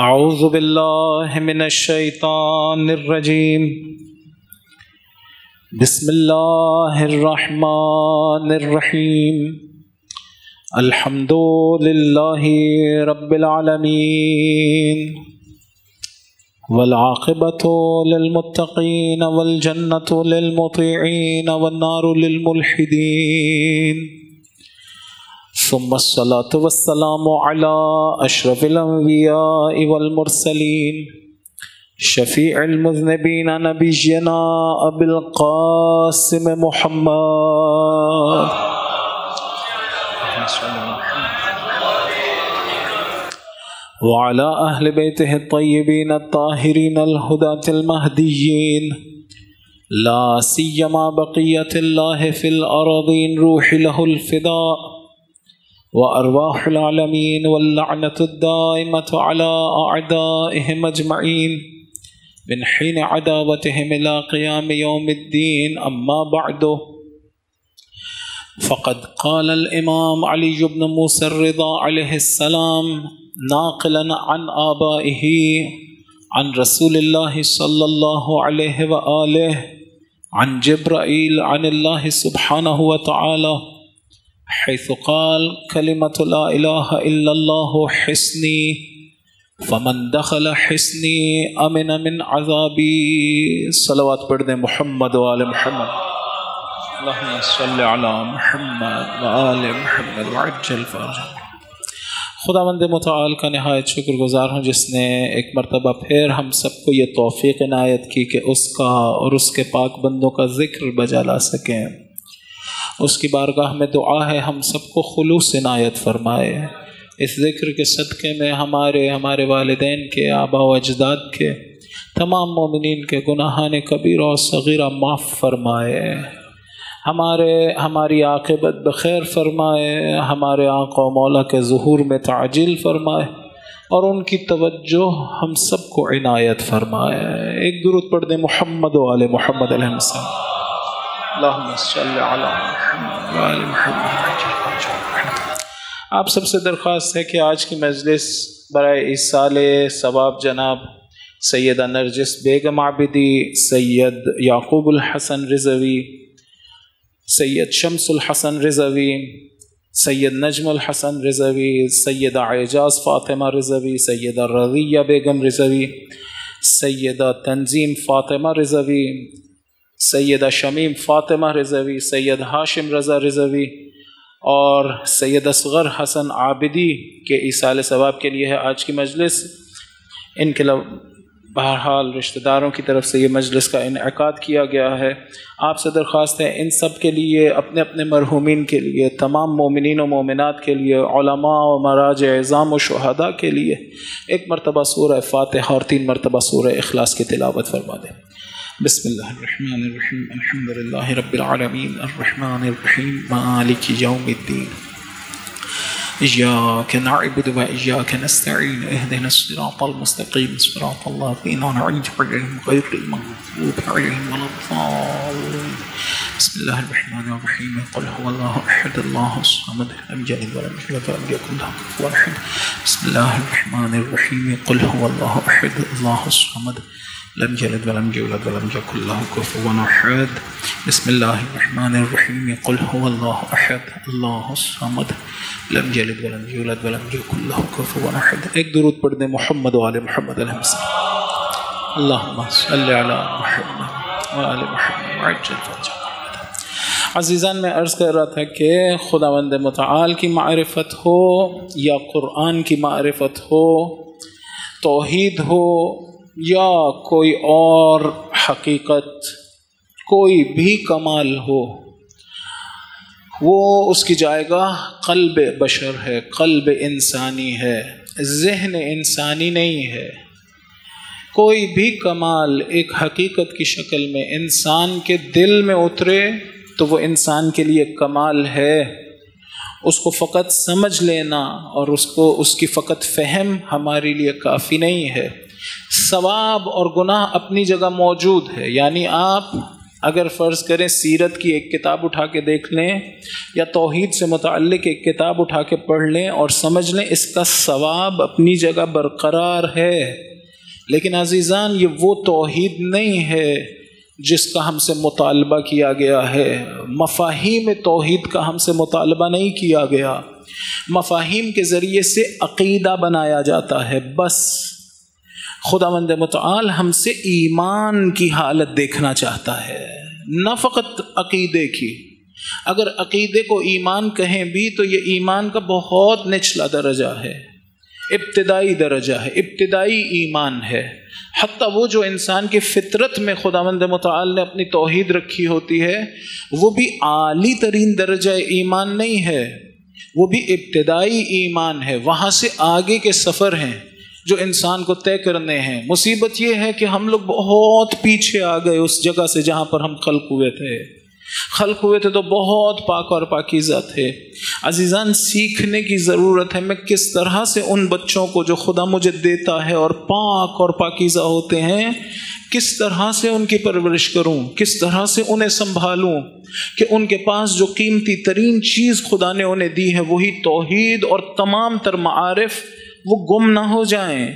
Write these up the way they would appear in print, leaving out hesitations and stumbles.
اعوذ باللہ من الشیطان الرجیم بسم اللہ الرحمن الرحیم الحمد للہ رب العالمین والعاقبۃ للمتقین والجنۃ للمطیعین والنار للملحدین ثم الصلاة والسلام على اشرف الانبیاء والمرسلین شفیع المذنبین نبینا ابی القاسم محمد وعلى اہل بیتہ الطیبین الطاہرین الہداة المہدیین لا سیما بقیت اللہ فی الارضین روح له الفداء وأرواح العالمين واللعنة الدائمة على أعدائهم أجمعين من حين عداوتهم إلى قيام يوم الدين أما بعد فقد قال الإمام علي بن موسى الرضا عليه السلام ناقلا عن آبائه عن رسول الله صلى الله عليه وآله عن جبرائيل عن الله سبحانه وتعالى حيث قال كلمة لا إله إلا الله حصني فمن دخل حصني أمن من عذابي صلوات پڑھ دیں محمد وآل محمد اللهم صل على محمد وآل محمد وعجل فرجهم۔ خداوند متعال کا نہایت شکر گزار ہوں جس نے ایک مرتبہ پھر ہم سب کو یہ توفیق عنایت کی کہ اس کا اور اس کے پاک بندوں کا ذکر بجا لا سکیں۔ اس کی بارگاہ میں دعا ہے ہم سب کو خلوص عنایت فرمائے، اس ذکر کے صدقے میں ہمارے والدین کے، آبا و اجداد کے، تمام مومنین کے گناہان کبیرہ و صغیرہ معاف فرمائے، ہماری عاقبت بخیر فرمائے، ہمارے آقا و مولا کے ظہور میں تعجیل فرمائے اور ان کی توجہ ہم سب کو عنایت فرمائے۔ ایک درود پڑھ دیں محمد و آل محمد علیہ السلام۔ اللہم صلی علی محمد وآل محمد۔ آپ سب سے درخواست ہے کہ آج کی مجلس برائے ایصال ثواب جناب سیدہ نرجس بیگم عابدی، سید یعقوب الحسن رضوی، سید شمس الحسن رضوی، سید نجم الحسن رضوی، سیدہ اعجاز فاطمہ رضوی، سیدہ رضیہ بیگم رضوی، سیدہ تنظیم فاطمہ رضوی، سیدہ شمیم فاطمہ رضوی، سید ہاشم رضا رضوی اور سید اصغر حسن عابدی کے ایصال ثواب کے لیے ہے آج کی مجلس۔ ان کے بہرحال رشتہ داروں کی طرف سے یہ مجلس کا انعقاد کیا گیا ہے۔ آپ سے درخواست ہے ان سب کے لیے، اپنے اپنے مرحومین کے لیے، تمام مومنین و مومنات کے لیے، علماء و مراجع عظام و شہداء کے لیے ایک مرتبہ سورہ فاتحہ اور 3 مرتبہ سورہ اخلاص کی تلاوت فرما دیں۔ بسم اللہ الرحمن الرحیم الحمد للہ رب العالمین الرحمن الرحیم مالک یوم الدین إياك نعبد وإياك نستعين اهدنا الصراط المستقيم صراط الذين أنعمت عليهم غير المغضوب عليهم ولا الضالين بسم الله الرحمن الرحيم قل هو الله أحد الله الصمد لم يلد ولم يولد ولم يكن له كفوا أحد بسم الله الرحمن الرحيم قل هو الله أحد الله الصمد لم يلد ولم يولد ولم يكن له كفوا أحد بسم الله الرحمن الرحيم قل هو الله أحد الله الصمد لم يلد ولم يولد ولم يكن له كفوا أحد۔ ایک درود پڑھ دیں محمد و آل محمد علیہ السلام۔ اللہم صل علی محمد و آل محمد وعجل فرجهم۔ عزیزان میں عرض کر رہا تھا کہ خداوند متعال کی معرفت ہو یا قرآن کی معرفت ہو، توحید ہو یا کوئی اور حقیقت، کوئی بھی کمال ہو، وہ اس کی جائگاہ قلب بشر ہے، قلب انسانی ہے، ذہن انسانی نہیں ہے۔ کوئی بھی کمال ایک حقیقت کی شکل میں انسان کے دل میں اترے تو وہ انسان کے لیے کمال ہے۔ اس کو فقط سمجھ لینا اور اس کی فقط فہم ہمارے لیے کافی نہیں ہے۔ ثواب اور گناہ اپنی جگہ موجود ہے، یعنی آپ اگر فرض کریں سیرت کی ایک کتاب اٹھا کے دیکھ لیں یا توحید سے متعلق ایک کتاب اٹھا کے پڑھ لیں اور سمجھ لیں، اس کا ثواب اپنی جگہ برقرار ہے، لیکن عزیزان یہ وہ توحید نہیں ہے جس کا ہم سے مطالبہ کیا گیا ہے۔ مفاہیم توحید کا ہم سے مطالبہ نہیں کیا گیا، مفاہیم کے ذریعے سے عقیدہ بنایا جاتا ہے۔ بس خداوند متعال ہم سے ایمان کی حالت دیکھنا چاہتا ہے، نہ فقط عقیدے کی۔ اگر عقیدے کو ایمان کہیں بھی تو یہ ایمان کا بہت نچلا درجہ ہے، ابتدائی درجہ ہے، ابتدائی ایمان ہے۔ حتیٰ وہ جو انسان کی فطرت میں خداوند متعال نے اپنی توحید رکھی ہوتی ہے، وہ بھی عالی ترین درجہ ایمان نہیں ہے، وہ بھی ابتدائی ایمان ہے۔ وہاں سے آگے کے سفر ہیں جو انسان کو طے کرنے ہیں۔ مصیبت یہ ہے کہ ہم لوگ بہت پیچھے آ گئے اس جگہ سے جہاں پر ہم خلق ہوئے تھے تو بہت پاک اور پاکیزہ تھے۔ عزیزان، سیکھنے کی ضرورت ہے میں کس طرح سے ان بچوں کو جو خدا مجھے دیتا ہے اور پاک اور پاکیزہ ہوتے ہیں، کس طرح سے ان کی پرورش کروں، کس طرح سے انہیں سنبھالوں کہ ان کے پاس جو قیمتی ترین چیز خدا نے انہیں دی ہے وہی توحید اور تمام تر معارف، وہ گم نہ ہو جائیں،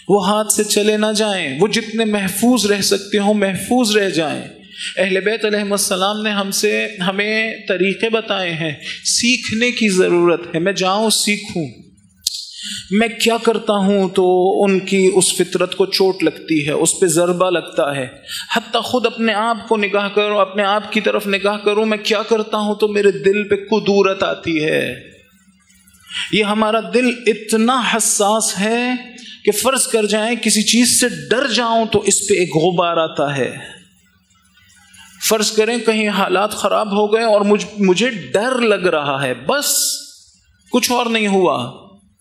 وہ ہاتھ سے چلے نہ جائیں، وہ جتنے محفوظ رہ سکتے ہوں محفوظ رہ جائیں۔ اہل بیت علیہ السلام نے ہمیں طریقے بتائے ہیں، سیکھنے کی ضرورت ہے۔ میں جاؤں سیکھوں، میں کیا کرتا ہوں تو ان کی اس فطرت کو چوٹ لگتی ہے، اس پہ ضربہ لگتا ہے۔ حتیٰ خود اپنے آپ کو نگاہ کروں، اپنے آپ کی طرف نگاہ کروں، میں کیا کرتا ہوں تو میرے دل پہ کدورت آتی ہے۔ یہ ہمارا دل اتنا حساس ہے کہ فرض کر جائیں کسی چیز سے ڈر جاؤں تو اس پہ ایک غبار آتا ہے۔ فرض کریں کہیں حالات خراب ہو گئے اور مجھے ڈر لگ رہا ہے، بس کچھ اور نہیں ہوا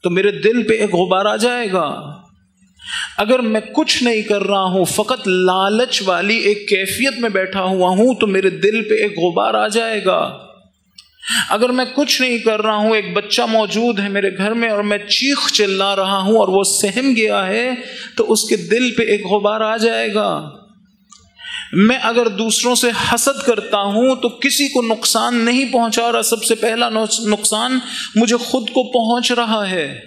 تو میرے دل پہ ایک غبار آ جائے گا۔ اگر میں کچھ نہیں کر رہا ہوں، فقط لالچ والی ایک کیفیت میں بیٹھا ہوا ہوں تو میرے دل پہ ایک غبار آ جائے گا۔ اگر میں کچھ نہیں کر رہا ہوں، ایک بچہ موجود ہے میرے گھر میں اور میں چیخ چلا رہا ہوں اور وہ سہم گیا ہے تو اس کے دل پہ ایک غبار آ جائے گا۔ میں اگر دوسروں سے حسد کرتا ہوں تو کسی کو نقصان نہیں پہنچا رہا، سب سے پہلا نقصان مجھے خود کو پہنچ رہا ہے۔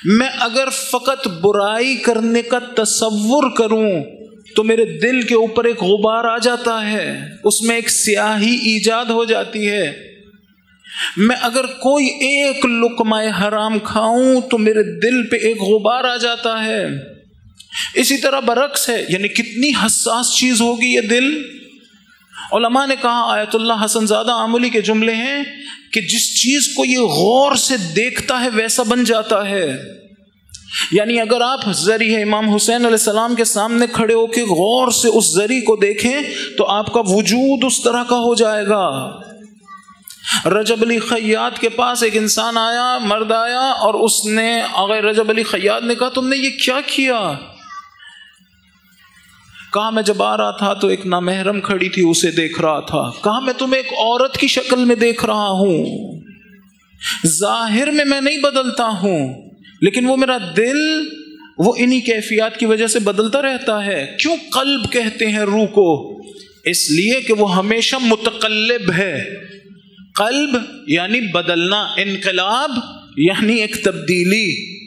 میں اگر فقط برائی کرنے کا تصور کروں تو میرے دل کے اوپر ایک غبار آ جاتا ہے، اس میں ایک سیاہی ایجاد ہو جاتی ہے۔ میں اگر کوئی ایک لقمہ حرام کھاؤں تو میرے دل پہ ایک غبار آ جاتا ہے۔ اسی طرح برعکس ہے، یعنی کتنی حساس چیز ہوگی یہ دل۔ علماء نے کہا، آیت اللہ حسن زادہ آملی کے جملے ہیں کہ جس چیز کو یہ غور سے دیکھتا ہے ویسا بن جاتا ہے۔ یعنی اگر آپ زری امام حسین علیہ السلام کے سامنے کھڑے ہو کے غور سے اس زری کو دیکھیں تو آپ کا وجود اس طرح کا ہو جائے گا۔ رجب علی خیاط کے پاس ایک انسان آیا، مرد آیا، اور اس نے آغا رجب علی خیاط نے کہا، تم نے یہ کیا کیا؟ کہا، میں جب آ رہا تھا تو ایک نامحرم کھڑی تھی، اسے دیکھ رہا تھا۔ کہا، میں تمہیں ایک عورت کی شکل میں دیکھ رہا ہوں، ظاہر میں نہیں بدلتا ہوں، لیکن وہ میرا دل وہ انہی کیفیات کی وجہ سے بدلتا رہتا ہے۔ کیوں قلب کہتے ہیں روح کو؟ اس لیے کہ وہ ہمیشہ متقلب ہے۔ قلب یعنی بدلنا، انقلاب یعنی ایک تبدیلی۔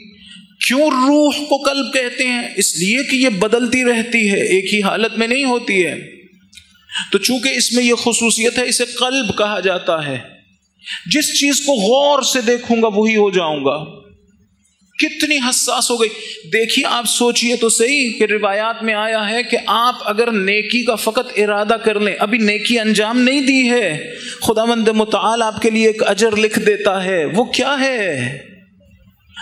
کیوں روح کو قلب کہتے ہیں؟ اس لیے کہ یہ بدلتی رہتی ہے، ایک ہی حالت میں نہیں ہوتی ہے۔ تو چونکہ اس میں یہ خصوصیت ہے، اسے قلب کہا جاتا ہے۔ جس چیز کو غور سے دیکھوں گا وہی ہو جاؤں گا۔ کتنی حساس ہو گئی۔ دیکھیے، آپ سوچئے تو صحیح کہ روایات میں آیا ہے کہ آپ اگر نیکی کا فقط ارادہ کر لیں، ابھی نیکی انجام نہیں دی ہے، خداوند متعال آپ کے لیے ایک اجر لکھ دیتا ہے۔ وہ کیا ہے؟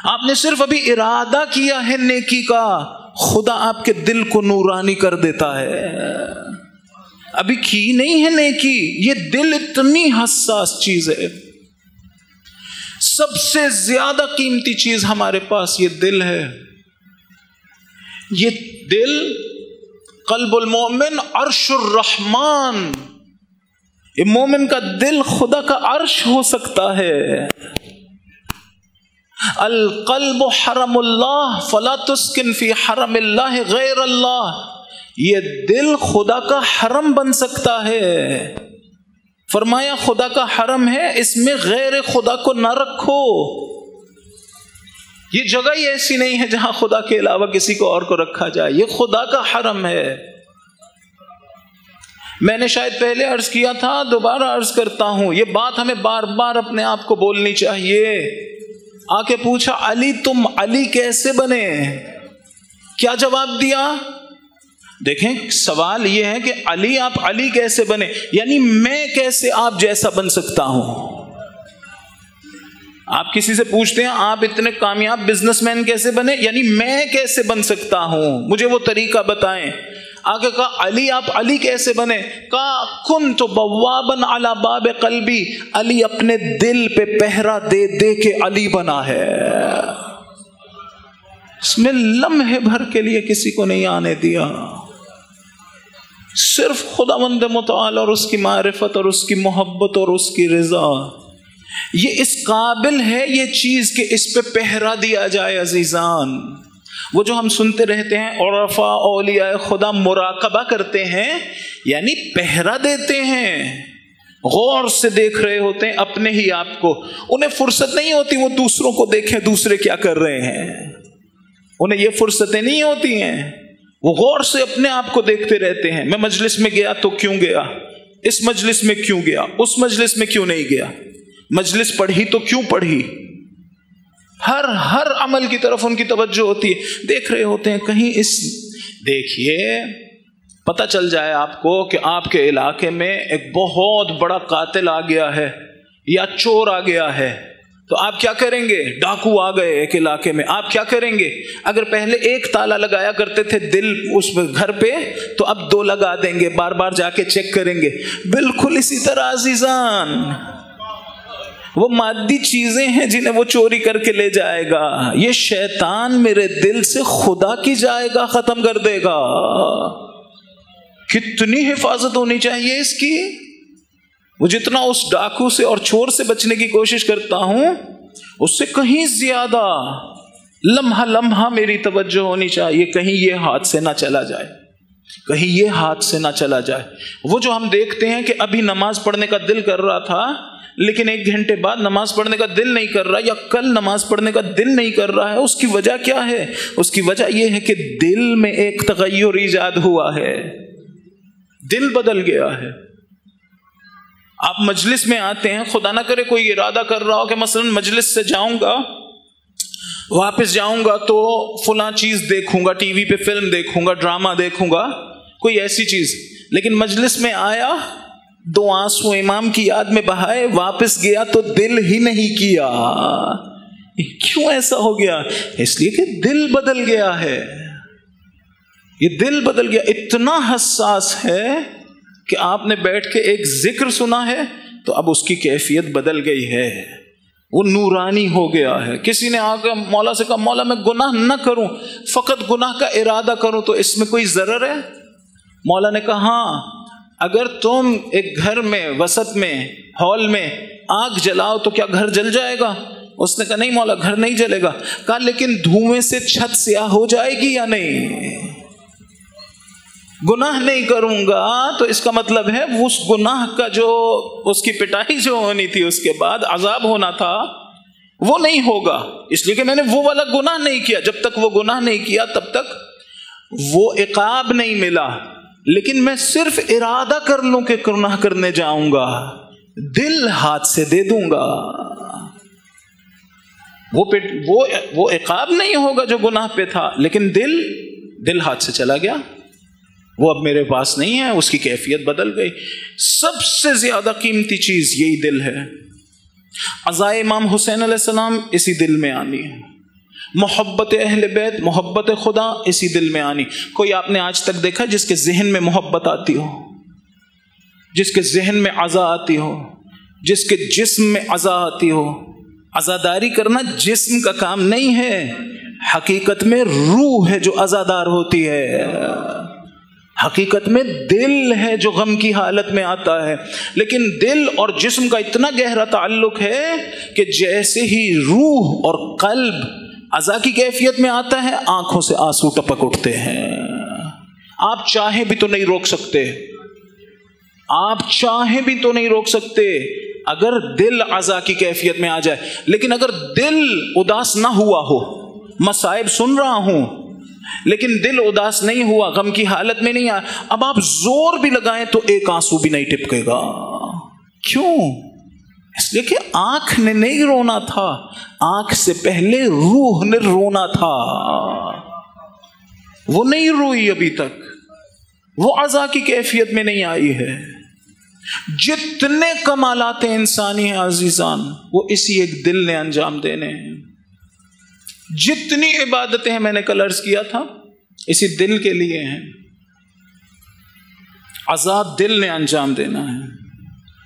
آپ نے صرف ابھی ارادہ کیا ہے نیکی کا، خدا آپ کے دل کو نورانی کر دیتا ہے۔ ابھی کی نہیں ہے نیکی، یہ دل اتنی حساس چیز ہے۔ سب سے زیادہ قیمتی چیز ہمارے پاس یہ دل ہے۔ یہ دل، قلب المومن عرش الرحمن، یہ مومن کا دل خدا کا عرش ہو سکتا ہے۔ القلب حرم اللہ فلا تسکن فی حرم اللہ غیر اللہ، یہ دل خدا کا حرم بن سکتا ہے. فرمایا خدا کا حرم ہے، اس میں غیر خدا کو نہ رکھو. یہ جگہ ہی ایسی نہیں ہے جہاں خدا کے علاوہ کسی کو اور کو رکھا جائے. یہ خدا کا حرم ہے. میں نے شاید پہلے عرض کیا تھا، دوبارہ عرض کرتا ہوں، یہ بات ہمیں بار بار اپنے آپ کو بولنی چاہیے. آ کے پوچھا علی تم علی کیسے بنے؟ کیا جواب دیا؟ دیکھیں سوال یہ ہے کہ علی آپ علی کیسے بنے، یعنی میں کیسے آپ جیسا بن سکتا ہوں. آپ کسی سے پوچھتے ہیں آپ اتنے کامیاب بزنس مین کیسے بنے، یعنی میں کیسے بن سکتا ہوں، مجھے وہ طریقہ بتائیں. آگے کہا علی آپ علی کیسے بنے؟ کہا کنت بوابا علی باب قلبی، علی اپنے دل پہ پہرا دے دے کے علی بنا ہے. اس میں لمحے بھر کے لیے کسی کو نہیں آنے دیا. صرف خداوند متعال اور اس کی معرفت اور اس کی محبت اور اس کی رضا، یہ اس قابل ہے یہ چیز کہ اس پہ پہرا دیا جائے. عزیزان، وہ جو ہم سنتے رہتے ہیں عرفاء اولیاء خدا مراقبہ کرتے ہیں، یعنی پہرا دیتے ہیں، غور سے دیکھ رہے ہوتے ہیں اپنے ہی آپ کو. انہیں فرصت نہیں ہوتی وہ دوسروں کو دیکھیں دوسرے کیا کر رہے ہیں، انہیں یہ فرصتیں نہیں ہوتی ہیں. وہ غور سے اپنے آپ کو دیکھتے رہتے ہیں. میں مجلس میں گیا تو کیوں گیا، اس مجلس میں کیوں گیا، اس مجلس میں کیوں نہیں گیا، مجلس پڑھی تو کیوں پڑھی. ہر عمل کی طرف ان کی توجہ ہوتی ہے. دیکھ رہے ہوتے ہیں کہیں اس دیکھیے پتہ چل جائے آپ کو کہ آپ کے علاقے میں ایک بہت بڑا قاتل آ گیا ہے یا چور آ گیا ہے، تو آپ کیا کریں گے؟ ڈاکو آ گئے ایک علاقے میں، آپ کیا کریں گے؟ اگر پہلے ایک تالا لگایا کرتے تھے دل اس گھر پہ، تو اب 2 لگا دیں گے، بار بار جا کے چیک کریں گے. بالکل اسی طرح عزیزان، وہ مادی چیزیں ہیں جنہیں وہ چوری کر کے لے جائے گا، یہ شیطان میرے دل سے خدا کی جائے گا، ختم کر دے گا. کتنی حفاظت ہونی چاہیے اس کی. وہ جتنا اس ڈاکو سے اور چور سے بچنے کی کوشش کرتا ہوں، اس سے کہیں زیادہ لمحہ لمحہ میری توجہ ہونی چاہیے، کہیں یہ ہاتھ سے نہ چلا جائے، کہیں یہ ہاتھ سے نہ چلا جائے. وہ جو ہم دیکھتے ہیں کہ ابھی نماز پڑھنے کا دل کر رہا تھا لیکن 1 گھنٹے بعد نماز پڑھنے کا دل نہیں کر رہا، یا کل نماز پڑھنے کا دل نہیں کر رہا ہے، اس کی وجہ کیا ہے؟ اس کی وجہ یہ ہے کہ دل میں ایک تغیر ایجاد ہوا ہے، دل بدل گیا ہے. آپ مجلس میں آتے ہیں، خدا نہ کرے کوئی ارادہ کر رہا ہو کہ مثلا مجلس سے جاؤں گا، واپس جاؤں گا تو فلاں چیز دیکھوں گا، ٹی وی پہ فلم دیکھوں گا، ڈرامہ دیکھوں گا، کوئی ایسی چیز، لیکن مجلس میں آیا 2 آنسو امام کی یاد میں بہائے، واپس گیا تو دل ہی نہیں کیا. کیوں ایسا ہو گیا؟ اس لیے کہ دل بدل گیا ہے. یہ دل بدل گیا، اتنا حساس ہے کہ آپ نے بیٹھ کے ایک ذکر سنا ہے تو اب اس کی کیفیت بدل گئی ہے، وہ نورانی ہو گیا ہے. کسی نے آ کر مولا سے کہا مولا میں گناہ نہ کروں، فقط گناہ کا ارادہ کروں، تو اس میں کوئی ضرر ہے؟ مولا نے کہا ہاں، اگر تم ایک گھر میں وسط میں ہال میں آگ جلاؤ تو کیا گھر جل جائے گا؟ اس نے کہا نہیں مولا گھر نہیں جلے گا. کہا لیکن دھوئیں سے چھت سیاہ ہو جائے گی یا نہیں؟ گناہ نہیں کروں گا تو اس کا مطلب ہے اس گناہ کا جو اس کی پٹائی جو ہونی تھی، اس کے بعد عذاب ہونا تھا، وہ نہیں ہوگا، اس لیے کہ میں نے وہ والا گناہ نہیں کیا. جب تک وہ گناہ نہیں کیا تب تک وہ عقاب نہیں ملا. لیکن میں صرف ارادہ کر لوں کہ گناہ کرنے جاؤں گا، دل ہاتھ سے دے دوں گا، وہ عقاب نہیں ہوگا جو گناہ پہ تھا، لیکن دل ہاتھ سے چلا گیا، وہ اب میرے پاس نہیں ہے، اس کی کیفیت بدل گئی. سب سے زیادہ قیمتی چیز یہی دل ہے. عزائے امام حسین علیہ السلام اسی دل میں آنی ہے، محبت اہل بیت، محبت خدا اسی دل میں آنی. کوئی آپ نے آج تک دیکھا جس کے ذہن میں محبت آتی ہو، جس کے ذہن میں عزا آتی ہو، جس کے جسم میں عزا آتی ہو؟ عزاداری کرنا جسم کا کام نہیں ہے، حقیقت میں روح ہے جو عزادار ہوتی ہے، حقیقت میں دل ہے جو غم کی حالت میں آتا ہے. لیکن دل اور جسم کا اتنا گہرا تعلق ہے کہ جیسے ہی روح اور قلب عزا کی کیفیت میں آتا ہے، آنکھوں سے آنسو ٹپک اٹھتے ہیں، آپ چاہیں بھی تو نہیں روک سکتے، آپ چاہیں بھی تو نہیں روک سکتے اگر دل عزا کی کیفیت میں آ جائے. لیکن اگر دل اداس نہ ہوا ہو، مصائب سن رہا ہوں لیکن دل اداس نہیں ہوا، غم کی حالت میں نہیں آیا، اب آپ زور بھی لگائیں تو ایک آنسو بھی نہیں ٹپکے گا. کیوں؟ اس لیے کہ آنکھ نے نہیں رونا تھا، آنکھ سے پہلے روح نے رونا تھا، وہ نہیں روئی ابھی تک، وہ عزا کی کیفیت میں نہیں آئی ہے. جتنے کمالات انسانی ہیں عزیزان وہ اسی ایک دل نے انجام دینے ہیں. جتنی عبادتیں ہیں میں نے کل عرض کیا تھا اسی دل کے لیے ہیں. عزا دل نے انجام دینا ہے،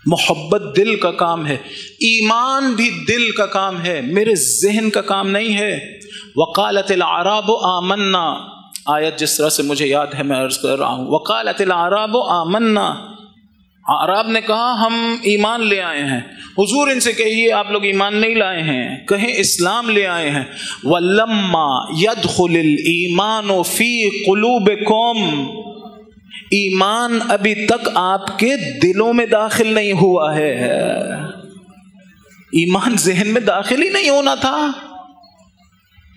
محبت دل کا کام ہے، ایمان بھی دل کا کام ہے، میرے ذہن کا کام نہیں ہے. وقالت الاعراب آمنا، آیت جس طرح سے مجھے یاد ہے میں عرض کر رہا ہوں. وقالت الاعراب آمنا، اعراب نے کہا ہم ایمان لے آئے ہیں. حضور ان سے کہیے آپ لوگ ایمان نہیں لائے ہیں، کہیں اسلام لے آئے ہیں. وَلَمَّا يَدْخُلِ الْإِيمَانُ فِي قُلُوبِكُمْ، ایمان ابھی تک آپ کے دلوں میں داخل نہیں ہوا ہے. ایمان ذہن میں داخل ہی نہیں ہونا تھا،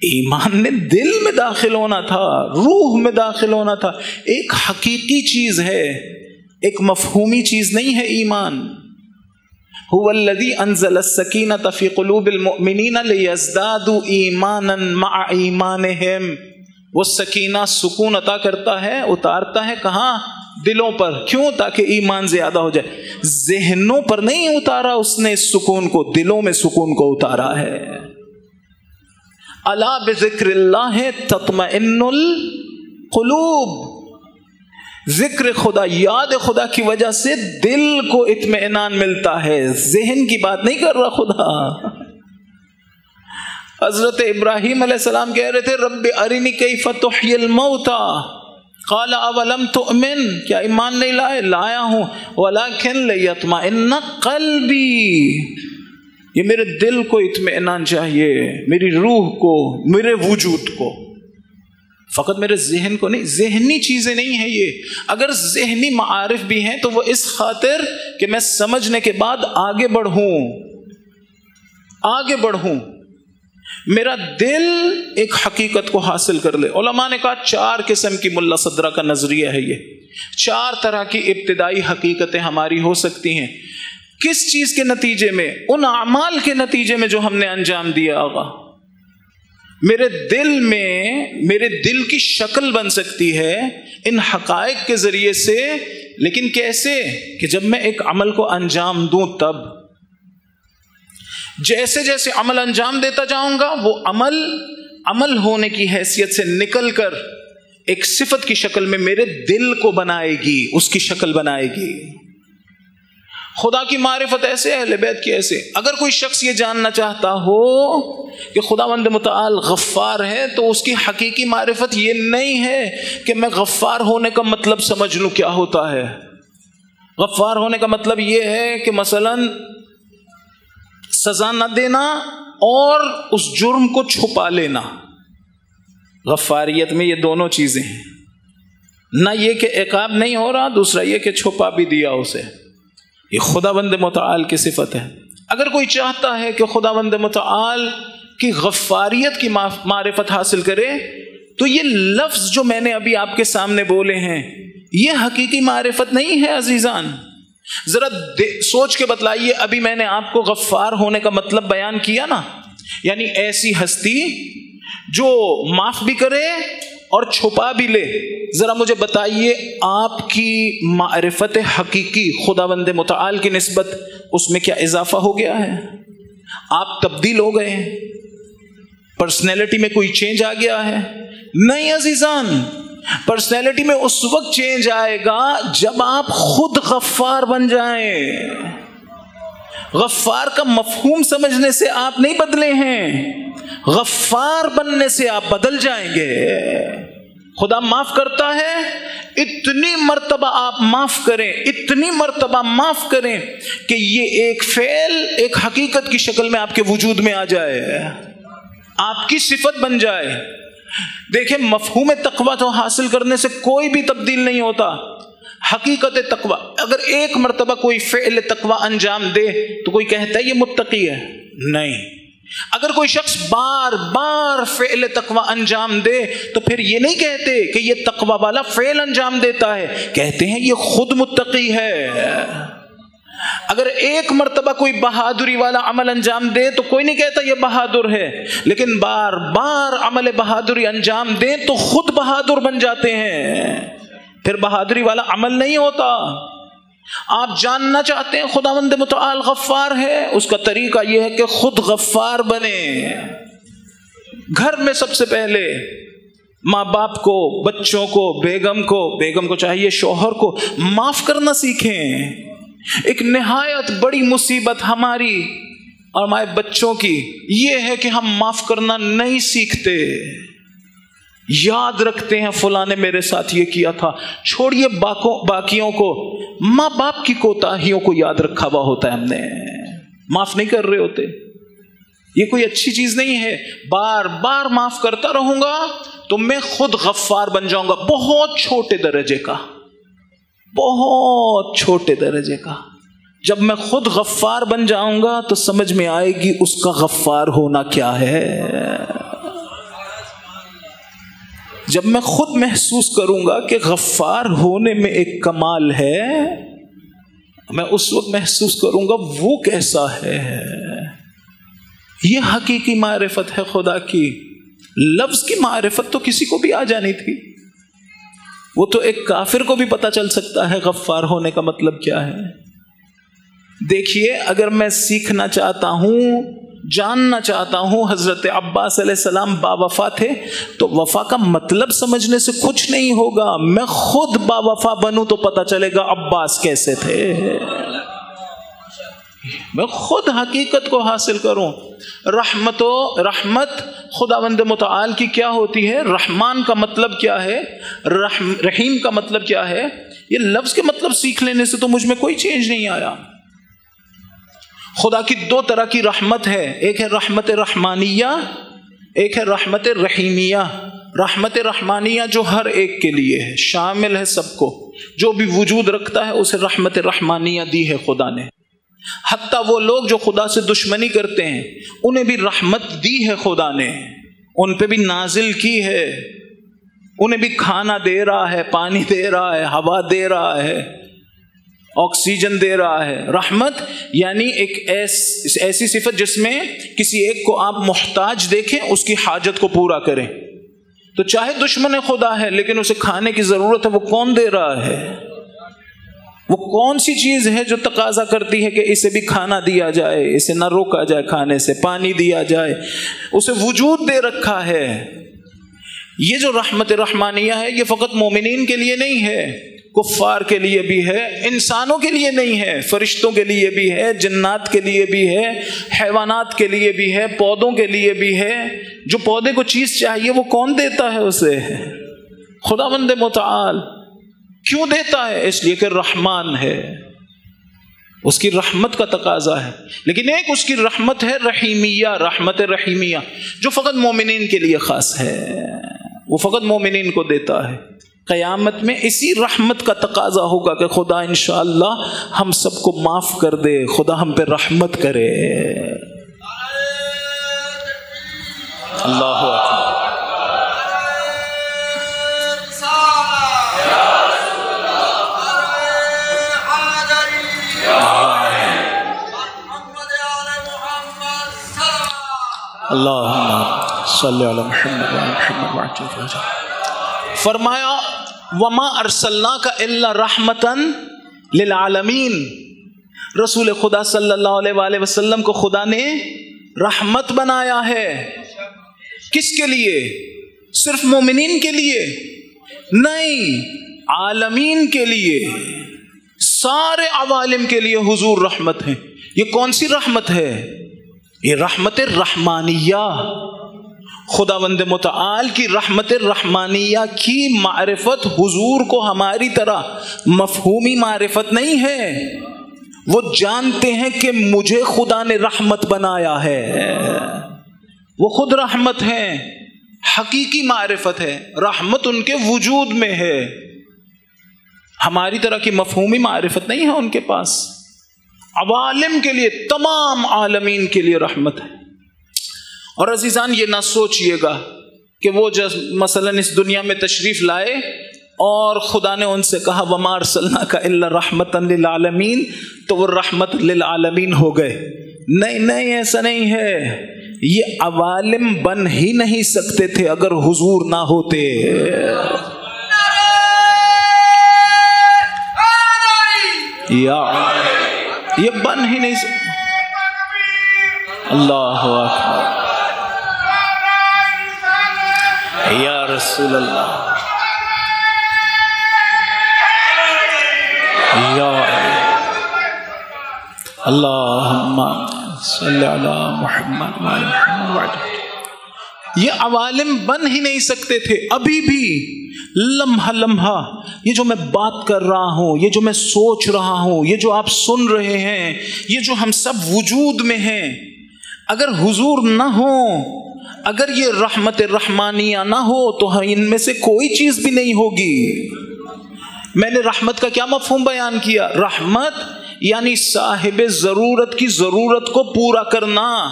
ایمان نے دل میں داخل ہونا تھا، روح میں داخل ہونا تھا. ایک حقیقی چیز ہے، ایک مفہومی چیز نہیں ہے ایمان. هو الذی انزل السکینۃ فی قلوب المؤمنین لیزدادوا ایمانا مع ایمانہم. وہ سکینہ سکون عطا کرتا ہے، اتارتا ہے کہاں؟ دلوں پر. کیوں؟ تاکہ ایمان زیادہ ہو جائے. ذہنوں پر نہیں اتارا اس نے اس سکون کو، دلوں میں سکون کو اتارا ہے. الا بذکر اللہ تطمئن القلوب، ذکر خدا، یاد خدا کی وجہ سے دل کو اطمینان ملتا ہے. ذہن کی بات نہیں کر رہا خدا. حضرت ابراہیم علیہ السلام کہہ رہے تھے رب ارنی کیف تحیی الموتى، قال اولم تؤمن، کیا ایمان نہیں لائے؟ لایا ہوں. ولکن لیطمئن قلبی، یہ میرے دل کو اطمینان چاہیے، میری روح کو، میرے وجود کو، فقط میرے ذہن کو نہیں. ذہنی چیزیں نہیں ہیں یہ. اگر ذہنی معارف بھی ہیں تو وہ اس خاطر کہ میں سمجھنے کے بعد آگے بڑھوں. میرا دل ایک حقیقت کو حاصل کر لے. علماء نے کہا 4 قسم کی ملا صدرہ کا نظریہ ہے یہ. 4 طرح کی ابتدائی حقیقتیں ہماری ہو سکتی ہیں. کس چیز کے نتیجے میں؟ ان اعمال کے نتیجے میں جو ہم نے انجام دیا ہوگا. میرے دل کی شکل بن سکتی ہے ان حقائق کے ذریعے سے. لیکن کیسے؟ کہ جب میں ایک عمل کو انجام دوں تب. جیسے جیسے عمل انجام دیتا جاؤں گا وہ عمل ہونے کی حیثیت سے نکل کر ایک صفت کی شکل میں میرے دل کو بنائے گی، اس کی شکل بنائے گی. خدا کی معرفت ایسے، اہل بیت کی ایسے. اگر کوئی شخص یہ جاننا چاہتا ہو کہ خداوند متعال غفار ہے تو اس کی حقیقی معرفت یہ نہیں ہے کہ میں غفار ہونے کا مطلب سمجھ لوں کیا ہوتا ہے. غفار ہونے کا مطلب یہ ہے کہ مثلا سزا نہ دینا اور اس جرم کو چھپا لینا. غفاریت میں یہ دونوں چیزیں ہیں. نہ یہ کہ عقاب نہیں ہو رہا، دوسرا یہ کہ چھپا بھی دیا اسے. یہ خداوند متعال کی صفت ہے. اگر کوئی چاہتا ہے کہ خداوند متعال کی غفاریت کی معرفت حاصل کرے تو یہ لفظ جو میں نے ابھی آپ کے سامنے بولے ہیں یہ حقیقی معرفت نہیں ہے عزیزان. ذرا سوچ کے بتلائیے. ابھی میں نے آپ کو غفار ہونے کا مطلب بیان کیا نا، یعنی ایسی ہستی جو معاف بھی کرے اور چھپا بھی لے. ذرا مجھے بتائیے آپ کی معرفت حقیقی خداوند متعال کی نسبت اس میں کیا اضافہ ہو گیا ہے؟ آپ تبدیل ہو گئے ہیں؟ پرسنالٹی میں کوئی چینج آ گیا ہے؟ نہیں عزیزان. پرسنالٹی میں اس وقت چینج آئے گا جب آپ خود غفار بن جائیں. غفار کا مفہوم سمجھنے سے آپ نہیں بدلے ہیں، غفار بننے سے آپ بدل جائیں گے. خدا معاف کرتا ہے، اتنی مرتبہ آپ معاف کریں، اتنی مرتبہ معاف کریں کہ یہ ایک فعل ایک حقیقت کی شکل میں آپ کے وجود میں آ جائے، آپ کی صفت بن جائے. دیکھیں مفہوم تقویٰ تو حاصل کرنے سے کوئی بھی تبدیل نہیں ہوتا. حقیقت تقویٰ، اگر ایک مرتبہ کوئی فعل تقویٰ انجام دے تو کوئی کہتا ہے یہ متقی ہے؟ نہیں. اگر کوئی شخص بار بار فعل تقویٰ انجام دے تو پھر یہ نہیں کہتے کہ یہ تقویٰ والا فعل انجام دیتا ہے، کہتے ہیں یہ خود متقی ہے. اگر ایک مرتبہ کوئی بہادری والا عمل انجام دے تو کوئی نہیں کہتا یہ بہادر ہے، لیکن بار بار عمل بہادری انجام دے تو خود بہادر بن جاتے ہیں، پھر بہادری والا عمل نہیں ہوتا. آپ جاننا چاہتے ہیں خداوند متعال غفار ہے، اس کا طریقہ یہ ہے کہ خود غفار بنے. گھر میں سب سے پہلے ماں باپ کو، بچوں کو، بیگم کو چاہیے شوہر کو معاف کرنا سیکھیں. ایک نہایت بڑی مصیبت ہماری اور ہمارے بچوں کی یہ ہے کہ ہم معاف کرنا نہیں سیکھتے. یاد رکھتے ہیں فلاں نے میرے ساتھ یہ کیا تھا، چھوڑیے باقیوں کو، ماں باپ کی کوتاہیوں کو یاد رکھا ہوا ہوتا ہے، ہم نے معاف نہیں کر رہے ہوتے. یہ کوئی اچھی چیز نہیں ہے. بار بار معاف کرتا رہوں گا تو میں خود غفار بن جاؤں گا، بہت چھوٹے درجے کا، بہت چھوٹے درجے کا. جب میں خود غفار بن جاؤں گا تو سمجھ میں آئے گی اس کا غفار ہونا کیا ہے. جب میں خود محسوس کروں گا کہ غفار ہونے میں ایک کمال ہے، میں اس وقت محسوس کروں گا وہ کیسا ہے. یہ حقیقی معرفت ہے خدا کی. لفظ کی معرفت تو کسی کو بھی آ جانی تھی، وہ تو ایک کافر کو بھی پتا چل سکتا ہے غفار ہونے کا مطلب کیا ہے. دیکھیے اگر میں سیکھنا چاہتا ہوں، جاننا چاہتا ہوں حضرت عباس علیہ السلام با وفا تھے، تو وفا کا مطلب سمجھنے سے کچھ نہیں ہوگا. میں خود با وفا بنوں تو پتا چلے گا عباس کیسے تھے. میں خود حقیقت کو حاصل کروں. رحمت خداوند متعال کی کیا ہوتی ہے؟ رحمان کا مطلب کیا ہے؟ رحیم کا مطلب کیا ہے؟ یہ لفظ کے مطلب سیکھ لینے سے تو مجھ میں کوئی چینج نہیں آیا. خدا کی دو طرح کی رحمت ہے، ایک ہے رحمت رحمانیہ، ایک ہے رحمت رحیمیہ. رحمت رحمانیہ جو ہر ایک کے لیے ہے، شامل ہے سب کو، جو بھی وجود رکھتا ہے اسے رحمت رحمانیہ دی ہے خدا نے. حتیٰ وہ لوگ جو خدا سے دشمنی کرتے ہیں انہیں بھی رحمت دی ہے خدا نے، ان پہ بھی نازل کی ہے، انہیں بھی کھانا دے رہا ہے، پانی دے رہا ہے، ہوا دے رہا ہے، آکسیجن دے رہا ہے. رحمت یعنی ایک ایسی صفت جس میں کسی ایک کو آپ محتاج دیکھیں، اس کی حاجت کو پورا کریں. تو چاہے دشمن خدا ہے لیکن اسے کھانے کی ضرورت ہے، وہ کون دے رہا ہے؟ وہ کون سی چیز ہے جو تقاضا کرتی ہے کہ اسے بھی کھانا دیا جائے، اسے نہ روکا جائے کھانے سے، پانی دیا جائے، اسے وجود دے رکھا ہے. یہ جو رحمت رحمانیہ ہے یہ فقط مومنین کے لیے نہیں ہے، کفار کے لیے بھی ہے، انسانوں کے لیے نہیں ہے، فرشتوں کے لیے بھی ہے، جنات کے لیے بھی ہے، حیوانات کے لیے بھی ہے، پودوں کے لیے بھی ہے. جو پودے کو چیز چاہیے وہ کون دیتا ہے اسے؟ خداوند متعال. کیوں دیتا ہے؟ اس لیے کہ رحمان ہے، اس کی رحمت کا تقاضا ہے. لیکن ایک اس کی رحمت ہے رحیمیہ، رحمت رحیمیہ جو فقط مومنین کے لیے خاص ہے، وہ فقط مومنین کو دیتا ہے. قیامت میں اسی رحمت کا تقاضا ہوگا کہ خدا انشاءاللہ ہم سب کو معاف کر دے، خدا ہم پہ رحمت کرے. اللہ اکبر. اللہم صلی علی محمد وعلی محمد وعجل. فرمایا وما ارسلناک الا رحمتا للعالمین. رسول خدا صلی اللہ علیہ وآلہ وسلم کو خدا نے رحمت بنایا ہے. کس کے لیے؟ صرف مومنین کے لیے نہیں، عالمین کے لیے، سارے عوالم کے لیے حضور رحمت ہے. یہ کون سی رحمت ہے؟ یہ رحمت رحمانیہ. خداوند متعال کی رحمت رحمانیہ کی معرفت حضور کو ہماری طرح مفہومی معرفت نہیں ہے. وہ جانتے ہیں کہ مجھے خدا نے رحمت بنایا ہے، وہ خود رحمت ہیں. حقیقی معرفت ہے، رحمت ان کے وجود میں ہے، ہماری طرح کی مفہومی معرفت نہیں ہے ان کے پاس۔ عوالم کے لیے، تمام عالمین کے لیے رحمت ہے۔ اور عزیزان یہ نہ سوچئے گا کہ وہ مثلا اس دنیا میں تشریف لائے اور خدا نے ان سے کہا وَمَا أَرْسَلْنَاكَ إِلَّا رَحْمَةً لِلْعَالَمِينَ تو وہ رحمت للعالمین ہو گئے۔ نہیں ایسا نہیں ہے، یہ عوالم بن ہی نہیں سکتے تھے اگر حضور نہ ہوتے۔ یہ بن ہی نہیں سکتے۔ اللہ اکبر یا رسول اللہ، یا اللہم صلی علی محمد وعلی محمد وعلی۔ یہ عوالم بن ہی نہیں سکتے تھے۔ ابھی بھی لمحہ لمحہ یہ جو میں بات کر رہا ہوں، یہ جو میں سوچ رہا ہوں، یہ جو آپ سن رہے ہیں، یہ جو ہم سب وجود میں ہیں، اگر حضور نہ ہو، اگر یہ رحمت رحمانیہ نہ ہو تو ان میں سے کوئی چیز بھی نہیں ہوگی۔ میں نے رحمت کا کیا مفہوم بیان کیا؟ رحمت یعنی صاحب ضرورت کی ضرورت کو پورا کرنا،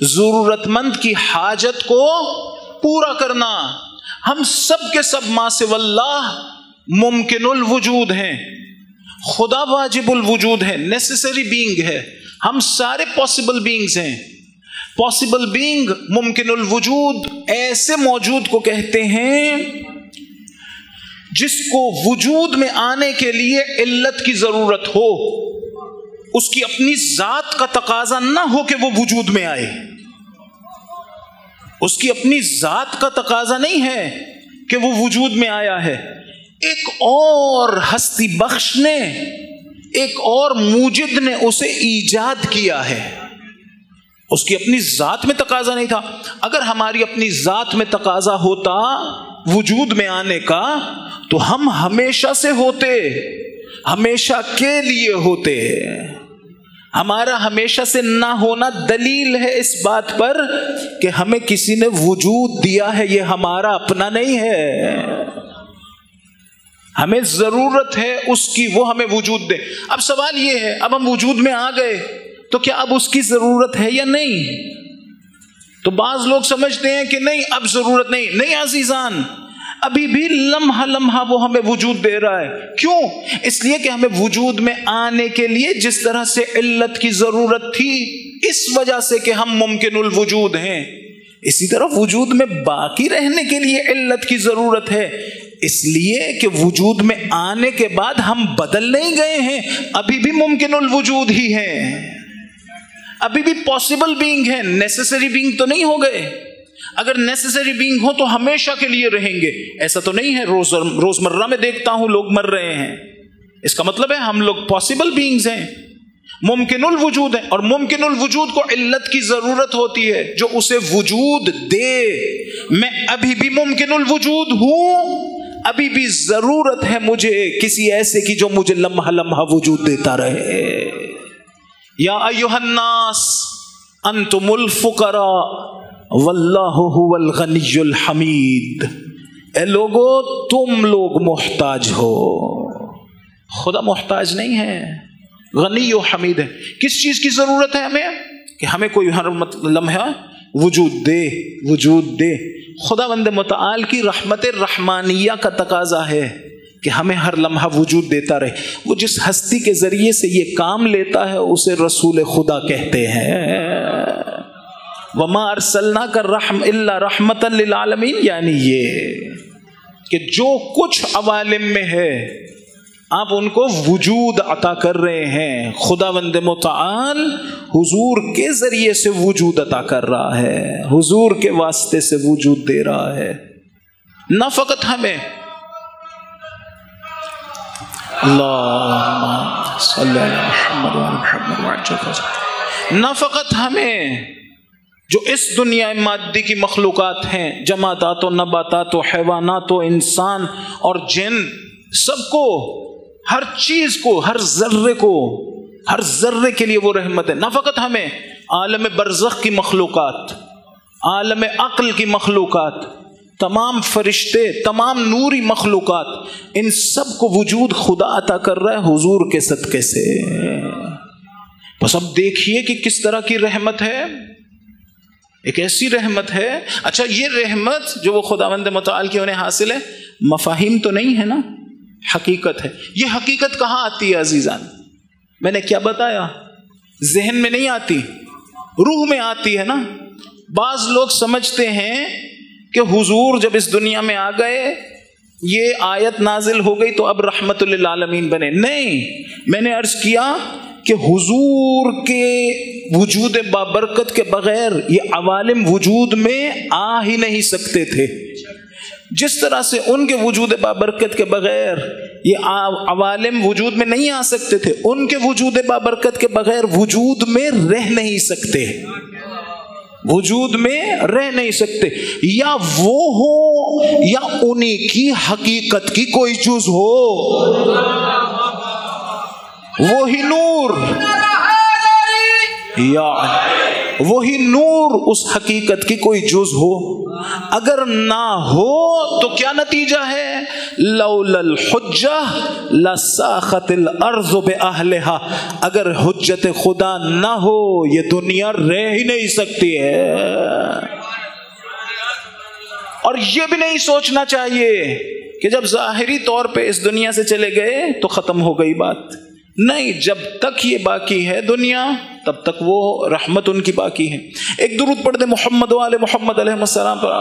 ضرورت مند کی حاجت کو پورا کرنا۔ ہم سب کے سب ما سوی اللہ ممکن الوجود ہیں، خدا واجب الوجود ہے، نیسیسری بینگ ہے، ہم سارے پاسبل بینگز ہیں۔ پاسبل بینگ، ممکن الوجود ایسے موجود کو کہتے ہیں جس کو وجود میں آنے کے لیے علت کی ضرورت ہو، اس کی اپنی ذات کا تقاضا نہ ہو کہ وہ وجود میں آئے، اس کی اپنی ذات کا تقاضا نہیں ہے کہ وہ وجود میں آیا ہے، ایک اور ہستی بخش نے، ایک اور موجد نے اسے ایجاد کیا ہے، اس کی اپنی ذات میں تقاضا نہیں تھا۔ اگر ہماری اپنی ذات میں تقاضا ہوتا وجود میں آنے کا تو ہم ہمیشہ سے ہوتے، ہمیشہ کے لیے ہوتے۔ ہمارا ہمیشہ سے نہ ہونا دلیل ہے اس بات پر کہ ہمیں کسی نے وجود دیا ہے، یہ ہمارا اپنا نہیں ہے، ہمیں ضرورت ہے اس کی، وہ ہمیں وجود دے۔ اب سوال یہ ہے، اب ہم وجود میں آ گئے تو کیا اب اس کی ضرورت ہے یا نہیں؟ تو بعض لوگ سمجھتے ہیں کہ نہیں اب ضرورت نہیں عزیزان، ابھی بھی لمحہ لمحہ وہ ہمیں وجود دے رہا ہے۔ کیوں؟ اس لیے کہ ہمیں وجود میں آنے کے لیے جس طرح سے علت کی ضرورت تھی، اس وجہ سے کہ ہم ممکن الوجود ہیں، اسی طرح وجود میں باقی رہنے کے لیے علت کی ضرورت ہے، اس لیے کہ وجود میں آنے کے بعد ہم بدل نہیں گئے ہیں، ابھی بھی ممکن الوجود ہی ہیں، ابھی بھی پاسبل بینگ ہیں، نیسیسری بینگ تو نہیں ہو گئے۔ اگر نیسیسری بینگ ہو تو ہمیشہ کے لیے رہیں گے، ایسا تو نہیں ہے۔ روزمرہ میں دیکھتا ہوں لوگ مر رہے ہیں، اس کا مطلب ہے ہم لوگ پاسبل بینگز ہیں، ممکن الوجود ہیں، اور ممکن الوجود کو علت کی ضرورت ہوتی ہے جو اسے وجود دے۔ میں ابھی بھی ممکن الوجود ہوں، ابھی بھی ضرورت ہے مجھے کسی ایسے کی جو مجھے لمحہ لمحہ وجود دیتا رہے۔ یا ایھا الناس انتم الفقراء واللہ هو الغنی الحمید، اے لوگو تم لوگ محتاج ہو، خدا محتاج نہیں ہے، غنی و حمید ہے۔ کس چیز کی ضرورت ہے ہمیں؟ کہ ہمیں کوئی ہر لمحہ وجود دے۔ خدا بند متعال کی رحمت رحمانیہ کا تقاضا ہے کہ ہمیں ہر لمحہ وجود دیتا رہے۔ وہ جس ہستی کے ذریعے سے یہ کام لیتا ہے اسے رسول خدا کہتے ہیں۔ وَمَا أَرْسَلْنَاكَ إِلَّا رَحْمَةً لِلْعَالَمِينَ، یعنی یہ کہ جو کچھ عوالم میں ہے آپ ان کو وجود عطا کر رہے ہیں۔ خداوند متعال حضور کے ذریعے سے وجود عطا کر رہا ہے، حضور کے واسطے سے وجود دے رہا ہے، نہ فقط ہمیں۔ اللہم صلی علی محمد وعلی محمد وعلی، نہ فقط ہمیں جو اس دنیا مادی کی مخلوقات ہیں، جمادات و نباتات و حیوانات و انسان اور جن، سب کو، ہر چیز کو، ہر ذرے کو، ہر ذرے کے لیے وہ رحمت ہے۔ نہ فقط ہمیں، عالم برزخ کی مخلوقات، عالم عقل کی مخلوقات، تمام فرشتے، تمام نوری مخلوقات، ان سب کو وجود خدا عطا کر رہا ہے حضور کے صدقے سے۔ بس اب دیکھیے کہ کس طرح کی رحمت ہے، ایک ایسی رحمت ہے۔ اچھا یہ رحمت جو وہ خداوند متعال کی انہیں حاصل ہے، مفاہیم تو نہیں ہے نا، حقیقت ہے۔ یہ حقیقت کہاں آتی ہے عزیزان؟ میں نے کیا بتایا، ذہن میں نہیں آتی، روح میں آتی ہے نا۔ بعض لوگ سمجھتے ہیں کہ حضور جب اس دنیا میں آ گئے، یہ آیت نازل ہو گئی تو اب رحمت للعالمین بنے۔ نہیں، میں نے عرض کیا کہ حضور کے وجود بابرکت کے بغیر یہ عوالم وجود میں آ ہی نہیں سکتے تھے، جس طرح سے ان کے وجود بابرکت کے بغیر یہ عوالم وجود میں نہیں آ سکتے تھے، ان کے وجود بابرکت کے بغیر وجود میں رہ نہیں سکتے، وجود میں رہ نہیں سکتے۔ یا وہ ہو یا انہی کی حقیقت کی کوئی جز ہو، وہی نور، یا وہی نور اس حقیقت کی کوئی جز ہو۔ اگر نہ ہو تو کیا نتیجہ ہے؟ لولا الحجہ لساخت الارض باہلها، اگر حجت خدا نہ ہو یہ دنیا رہ ہی نہیں سکتی ہے۔ اور یہ بھی نہیں سوچنا چاہیے کہ جب ظاہری طور پہ اس دنیا سے چلے گئے تو ختم ہو گئی بات، نہیں، جب تک یہ باقی ہے دنیا تب تک وہ رحمت ان کی باقی ہے۔ ایک درود پڑھ دے محمد و آل محمد علیہ السلام پر۔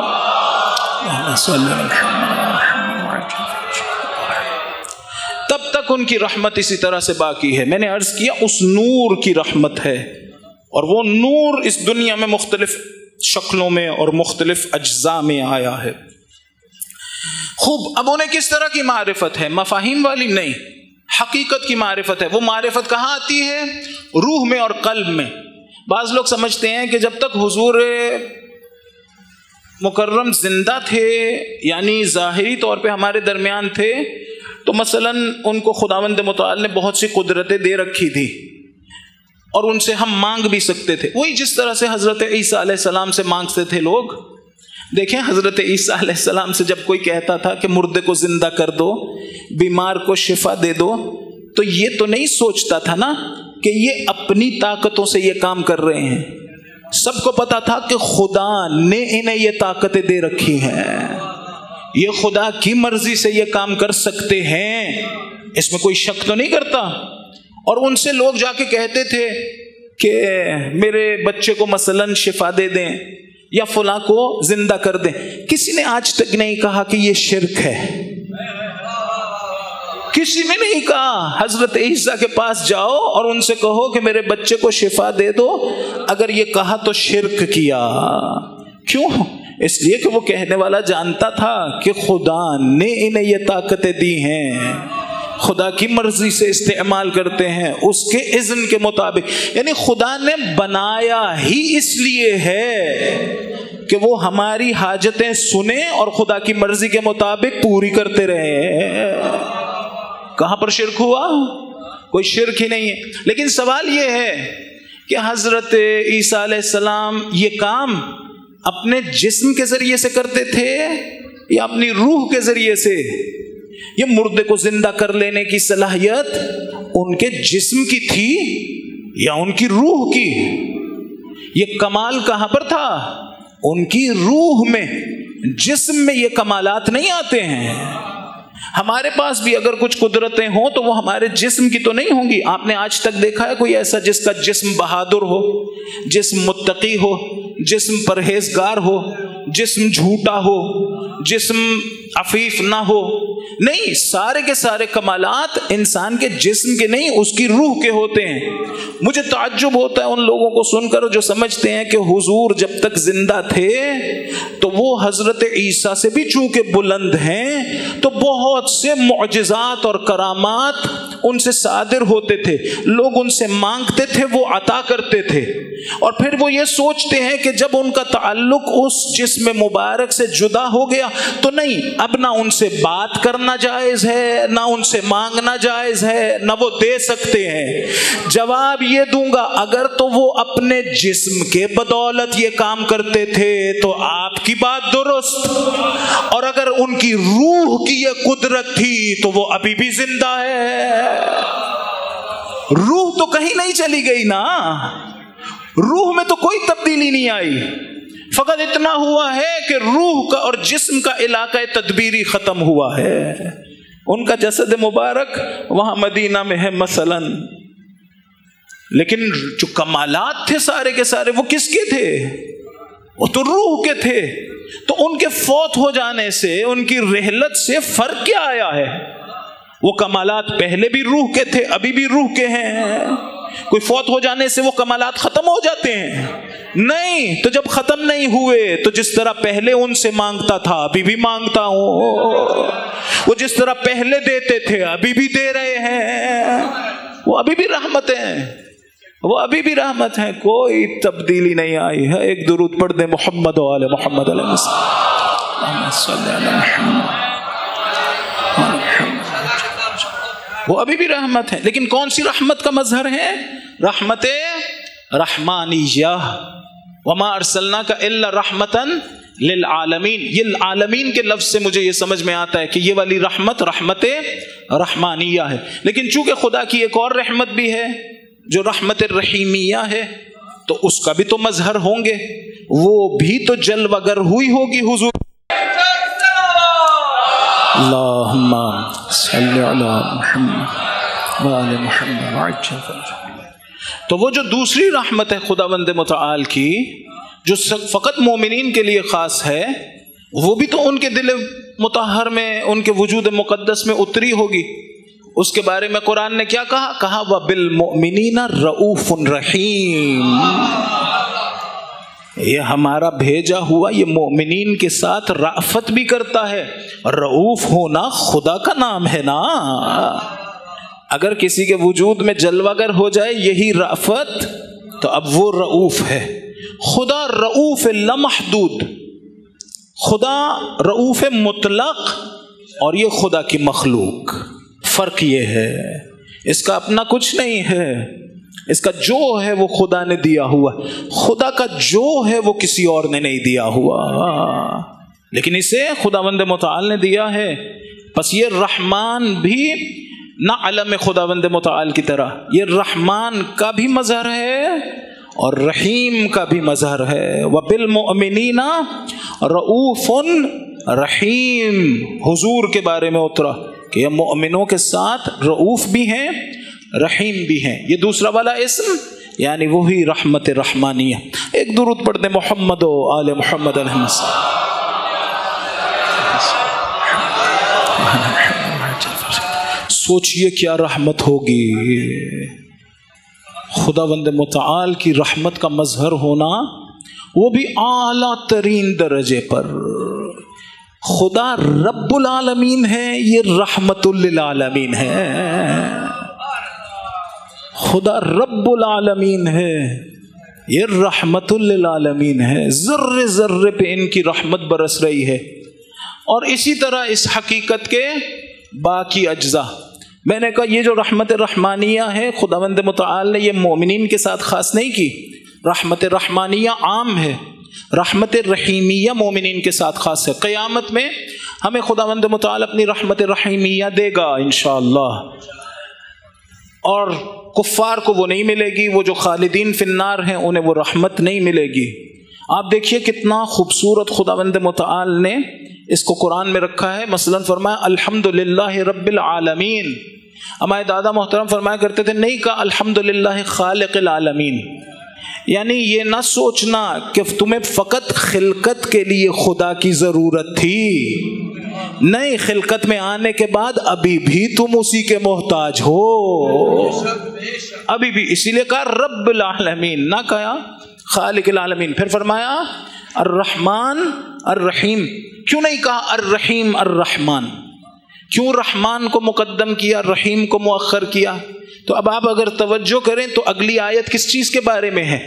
تب تک ان کی رحمت اسی طرح سے باقی ہے۔ میں نے عرض کیا اس نور کی رحمت ہے، اور وہ نور اس دنیا میں مختلف شکلوں میں اور مختلف اجزاء میں آیا ہے۔ خوب، اب انہیں کس طرح کی معرفت ہے؟ مفاہیم والی نہیں، حقیقت کی معرفت ہے۔ وہ معرفت کہاں آتی ہے؟ روح میں اور قلب میں۔ بعض لوگ سمجھتے ہیں کہ جب تک حضور مکرم زندہ تھے، یعنی ظاہری طور پہ ہمارے درمیان تھے، تو مثلا ان کو خداوند متعال نے بہت سی قدرتیں دے رکھی تھی اور ان سے ہم مانگ بھی سکتے تھے، وہی جس طرح سے حضرت عیسیٰ علیہ السلام سے مانگتے تھے لوگ۔ دیکھیں حضرت عیسیٰ علیہ السلام سے جب کوئی کہتا تھا کہ مردے کو زندہ کر دو، بیمار کو شفا دے دو، تو یہ تو نہیں سوچتا تھا نا کہ یہ اپنی طاقتوں سے یہ کام کر رہے ہیں۔ سب کو پتا تھا کہ خدا نے انہیں یہ طاقتیں دے رکھی ہیں، یہ خدا کی مرضی سے یہ کام کر سکتے ہیں، اس میں کوئی شک تو نہیں کرتا۔ اور ان سے لوگ جا کے کہتے تھے کہ میرے بچے کو مثلا شفا دے دیں یا فلاں کو زندہ کر دیں، کسی نے آج تک نہیں کہا کہ یہ شرک ہے، کسی نے نہیں کہا۔ حضرت عیسیٰ کے پاس جاؤ اور ان سے کہو کہ میرے بچے کو شفا دے دو، اگر یہ کہا تو شرک کیا۔ کیوں؟ اس لیے کہ وہ کہنے والا جانتا تھا کہ خدا نے انہیں یہ طاقتیں دی ہیں، خدا کی مرضی سے استعمال کرتے ہیں، اس کے اذن کے مطابق، یعنی خدا نے بنایا ہی اس لیے ہے کہ وہ ہماری حاجتیں سنیں اور خدا کی مرضی کے مطابق پوری کرتے رہے۔ کہاں پر شرک ہوا؟ کوئی شرک ہی نہیں ہے۔ لیکن سوال یہ ہے کہ حضرت عیسیٰ علیہ السلام یہ کام اپنے جسم کے ذریعے سے کرتے تھے یا اپنی روح کے ذریعے سے؟ یہ مردے کو زندہ کر لینے کی صلاحیت ان کے جسم کی تھی یا ان کی روح کی؟ یہ کمال کہاں پر تھا؟ ان کی روح میں، جسم میں یہ کمالات نہیں آتے ہیں۔ ہمارے پاس بھی اگر کچھ قدرتیں ہوں تو وہ ہمارے جسم کی تو نہیں ہوں گی۔ آپ نے آج تک دیکھا ہے کوئی ایسا جس کا جسم بہادر ہو، جسم متقی ہو، جسم پرہیزگار ہو، جسم جھوٹا ہو، جسم عفیف نہ ہو؟ نہیں، سارے کے سارے کمالات انسان کے جسم کے نہیں، اس کی روح کے ہوتے ہیں۔ مجھے تعجب ہوتا ہے ان لوگوں کو سن کر جو سمجھتے ہیں کہ حضور جب تک زندہ تھے تو وہ حضرت عیسیٰ سے بھی چونکہ بلند ہیں تو بہت سے معجزات اور کرامات ان سے صادر ہوتے تھے، لوگ ان سے مانگتے تھے، وہ عطا کرتے تھے۔ اور پھر وہ یہ سوچتے ہیں کہ جب ان کا تعلق اس جسم مبارک سے جدا ہو گیا تو نہیں، اب نہ ان سے بات کرنا جائز ہے، نہ ان سے مانگنا جائز ہے، نہ وہ دے سکتے ہیں۔ جواب یہ دوں گا، اگر تو وہ اپنے جسم کے بدولت یہ کام کرتے تھے تو آپ کی بات درست، اور اگر ان کی روح کی یہ قدرت تھی تو وہ ابھی بھی زندہ ہے۔ روح تو کہیں نہیں چلی گئی نا، روح میں تو کوئی تبدیلی نہیں آئی، فقط اتنا ہوا ہے کہ روح کا اور جسم کا علاقہ تدبیری ختم ہوا ہے۔ ان کا جسد مبارک وہاں مدینہ میں ہے مثلا، لیکن جو کمالات تھے سارے کے سارے وہ کس کے تھے؟ وہ تو روح کے تھے۔ تو ان کے فوت ہو جانے سے، ان کی رحلت سے فرق کیا آیا ہے؟ وہ کمالات پہلے بھی روح کے تھے، ابھی بھی روح کے ہیں۔ کوئی فوت ہو جانے سے وہ کمالات ختم ہو جاتے ہیں؟ نہیں۔ تو جب ختم نہیں ہوئے تو جس طرح پہلے ان سے مانگتا تھا ابھی بھی مانگتا ہوں، وہ جس طرح پہلے دیتے تھے ابھی بھی دے رہے ہیں، وہ ابھی بھی رحمت ہیں، وہ ابھی بھی رحمت ہیں، کوئی تبدیلی نہیں آئی ہے۔ ایک درود پڑھ دیں محمد و آل محمد علیہ وسلم۔ وہ ابھی بھی رحمت ہے، لیکن کون سی رحمت کا مظہر ہے؟ رحمت رحمانیہ۔ وما ارسلناک الا رحمتا للعالمین۔ یہ عالمین کے لفظ سے مجھے یہ سمجھ میں آتا ہے کہ یہ والی رحمت رحمت رحمانیہ ہے، لیکن چونکہ خدا کی ایک اور رحمت بھی ہے جو رحمت رحیمیہ ہے، تو اس کا بھی تو مظہر ہوں گے، وہ بھی تو جلوہ گر ہوئی ہوگی حضور۔ اللہم صلی علی محمد وآل محمد وعجل فرجہ۔ تو وہ جو دوسری رحمت ہے خداوند متعال کی جو فقط مومنین کے لیے خاص ہے، وہ بھی تو ان کے دل مطہر میں، ان کے وجود مقدس میں اتری ہوگی۔ اس کے بارے میں قرآن نے کیا کہا؟ کہا وَبِالْمُؤْمِنِينَ رَؤُوفٌ رَحِيمٌ۔ یہ ہمارا بھیجا ہوا یہ مومنین کے ساتھ رأفت بھی کرتا ہے۔ رؤوف ہونا خدا کا نام ہے نا، اگر کسی کے وجود میں جلوہ گر ہو جائے یہی رأفت تو اب وہ رؤوف ہے۔ خدا رؤوف لامحدود، خدا رؤوف مطلق، اور یہ خدا کی مخلوق۔ فرق یہ ہے، اس کا اپنا کچھ نہیں ہے، اس کا جو ہے وہ خدا نے دیا ہوا، خدا کا جو ہے وہ کسی اور نے نہیں دیا ہوا، لیکن اسے خداوند متعال نے دیا ہے۔ پس یہ رحمان بھی نہ علم خداوند متعال کی طرح، یہ رحمان کا بھی مظہر ہے اور رحیم کا بھی مظہر ہے۔ وَبِالْمُؤْمِنِينَ رؤوف رحیم، حضور کے بارے میں اترا کہ یہ مومنوں کے ساتھ رؤوف بھی ہیں، رحیم بھی ہیں۔ یہ دوسرا والا اسم یعنی وہی رحمت رحمانیہ۔ ایک درود پڑھ دیں محمد و آل محمد علیہ السلام۔ سوچئے کیا رحمت ہوگی، خداوند متعال کی رحمت کا مظہر ہونا، وہ بھی اعلیٰ ترین درجے پر۔ خدا رب العالمین ہے، یہ رحمت للعالمین ہے۔ خدا رب العالمین ہے، یہ رحمت للعالمین ہے۔ ذرے ذرے پہ ان کی رحمت برس رہی ہے، اور اسی طرح اس حقیقت کے باقی اجزاء۔ میں نے کہا یہ جو رحمت رحمانیہ ہے خداوند متعال نے یہ مومنین کے ساتھ خاص نہیں کی، رحمت رحمانیہ عام ہے، رحمت رحیمیہ مومنین کے ساتھ خاص ہے۔ قیامت میں ہمیں خداوند متعال اپنی رحمت رحیمیہ دے گا انشاءاللہ، اور کفار کو وہ نہیں ملے گی، وہ جو خالدین فی النار ہیں انہیں وہ رحمت نہیں ملے گی۔ آپ دیکھیے کتنا خوبصورت خداوند متعال نے اس کو قرآن میں رکھا ہے۔ مثلا فرمایا الحمدللہ رب العالمین۔ ہمارے دادا محترم فرمایا کرتے تھے نہیں کہا الحمدللہ خالق العالمین، یعنی یہ نہ سوچنا کہ تمہیں فقط خلقت کے لیے خدا کی ضرورت تھی، نہیں، خلقت میں آنے کے بعد ابھی بھی تم اسی کے محتاج ہو، ابھی بھی، اسی لیے کہا رب العالمین، نہ کہا خالق العالمین۔ پھر فرمایا الرحمن الرحیم، کیوں نہیں کہا الرحیم الرحمن؟ کیوں رحمان کو مقدم کیا، رحیم کو مؤخر کیا؟ تو اب آپ اگر توجہ کریں تو اگلی آیت کس چیز کے بارے میں ہے؟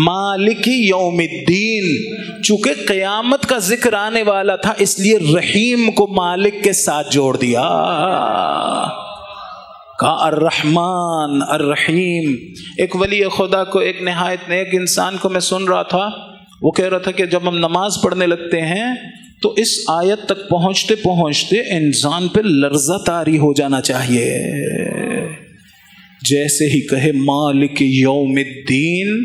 مالک یوم الدین۔ چونکہ قیامت کا ذکر آنے والا تھا اس لیے رحیم کو مالک کے ساتھ جوڑ دیا، کہا الرحمن الرحیم۔ ایک ولی خدا کو، ایک نہایت نیک انسان کو میں سن رہا تھا، وہ کہہ رہا تھا کہ جب ہم نماز پڑھنے لگتے ہیں تو اس آیت تک پہنچتے پہنچتے انسان پہ لرزہ طاری ہو جانا چاہیے، جیسے ہی کہے مالک یوم الدین،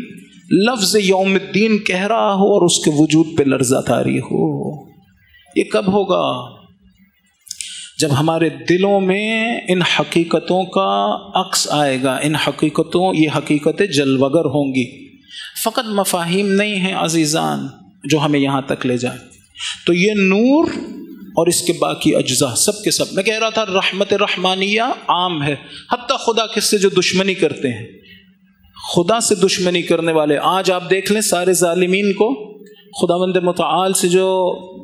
لفظ یوم الدین کہہ رہا ہو اور اس کے وجود پہ لرزہ طاری ہو۔ یہ کب ہوگا؟ جب ہمارے دلوں میں ان حقیقتوں کا عکس آئے گا، ان حقیقتوں، یہ حقیقتیں جلوگر ہوں گی، فقط مفاہیم نہیں ہیں عزیزان جو ہمیں یہاں تک لے جائیں۔ تو یہ نور اور اس کے باقی اجزاء سب کے سب، میں کہہ رہا تھا رحمت رحمانیہ عام ہے، حتیٰ خدا کس سے جو دشمنی کرتے ہیں، خدا سے دشمنی کرنے والے، آج آپ دیکھ لیں سارے ظالمین کو خداوند متعال سے جو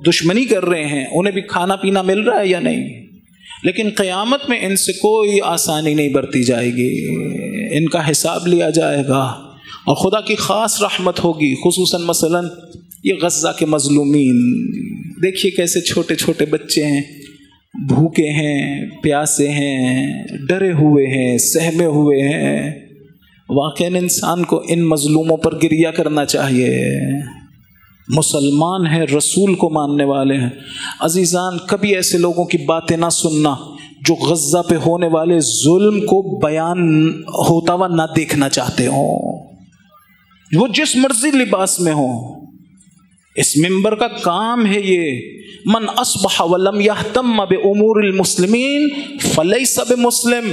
دشمنی کر رہے ہیں انہیں بھی کھانا پینا مل رہا ہے یا نہیں؟ لیکن قیامت میں ان سے کوئی آسانی نہیں برتی جائے گی، ان کا حساب لیا جائے گا، اور خدا کی خاص رحمت ہوگی، خصوصاً مثلا یہ غزہ کے مظلومین، دیکھیے کیسے چھوٹے چھوٹے بچے ہیں، بھوکے ہیں، پیاسے ہیں، ڈرے ہوئے ہیں، سہمے ہوئے ہیں۔ واقعاً انسان کو ان مظلوموں پر گریہ کرنا چاہیے۔ مسلمان ہیں، رسول کو ماننے والے ہیں، عزیزان کبھی ایسے لوگوں کی باتیں نہ سننا جو غزہ پہ ہونے والے ظلم کو بیان ہوتا ہوا نہ دیکھنا چاہتے ہوں، وہ جس مرضی لباس میں ہوں۔ اس منبر کا کام ہے یہ، من اصبح ولم یہتم بامور المسلمین فلیس بمسلم۔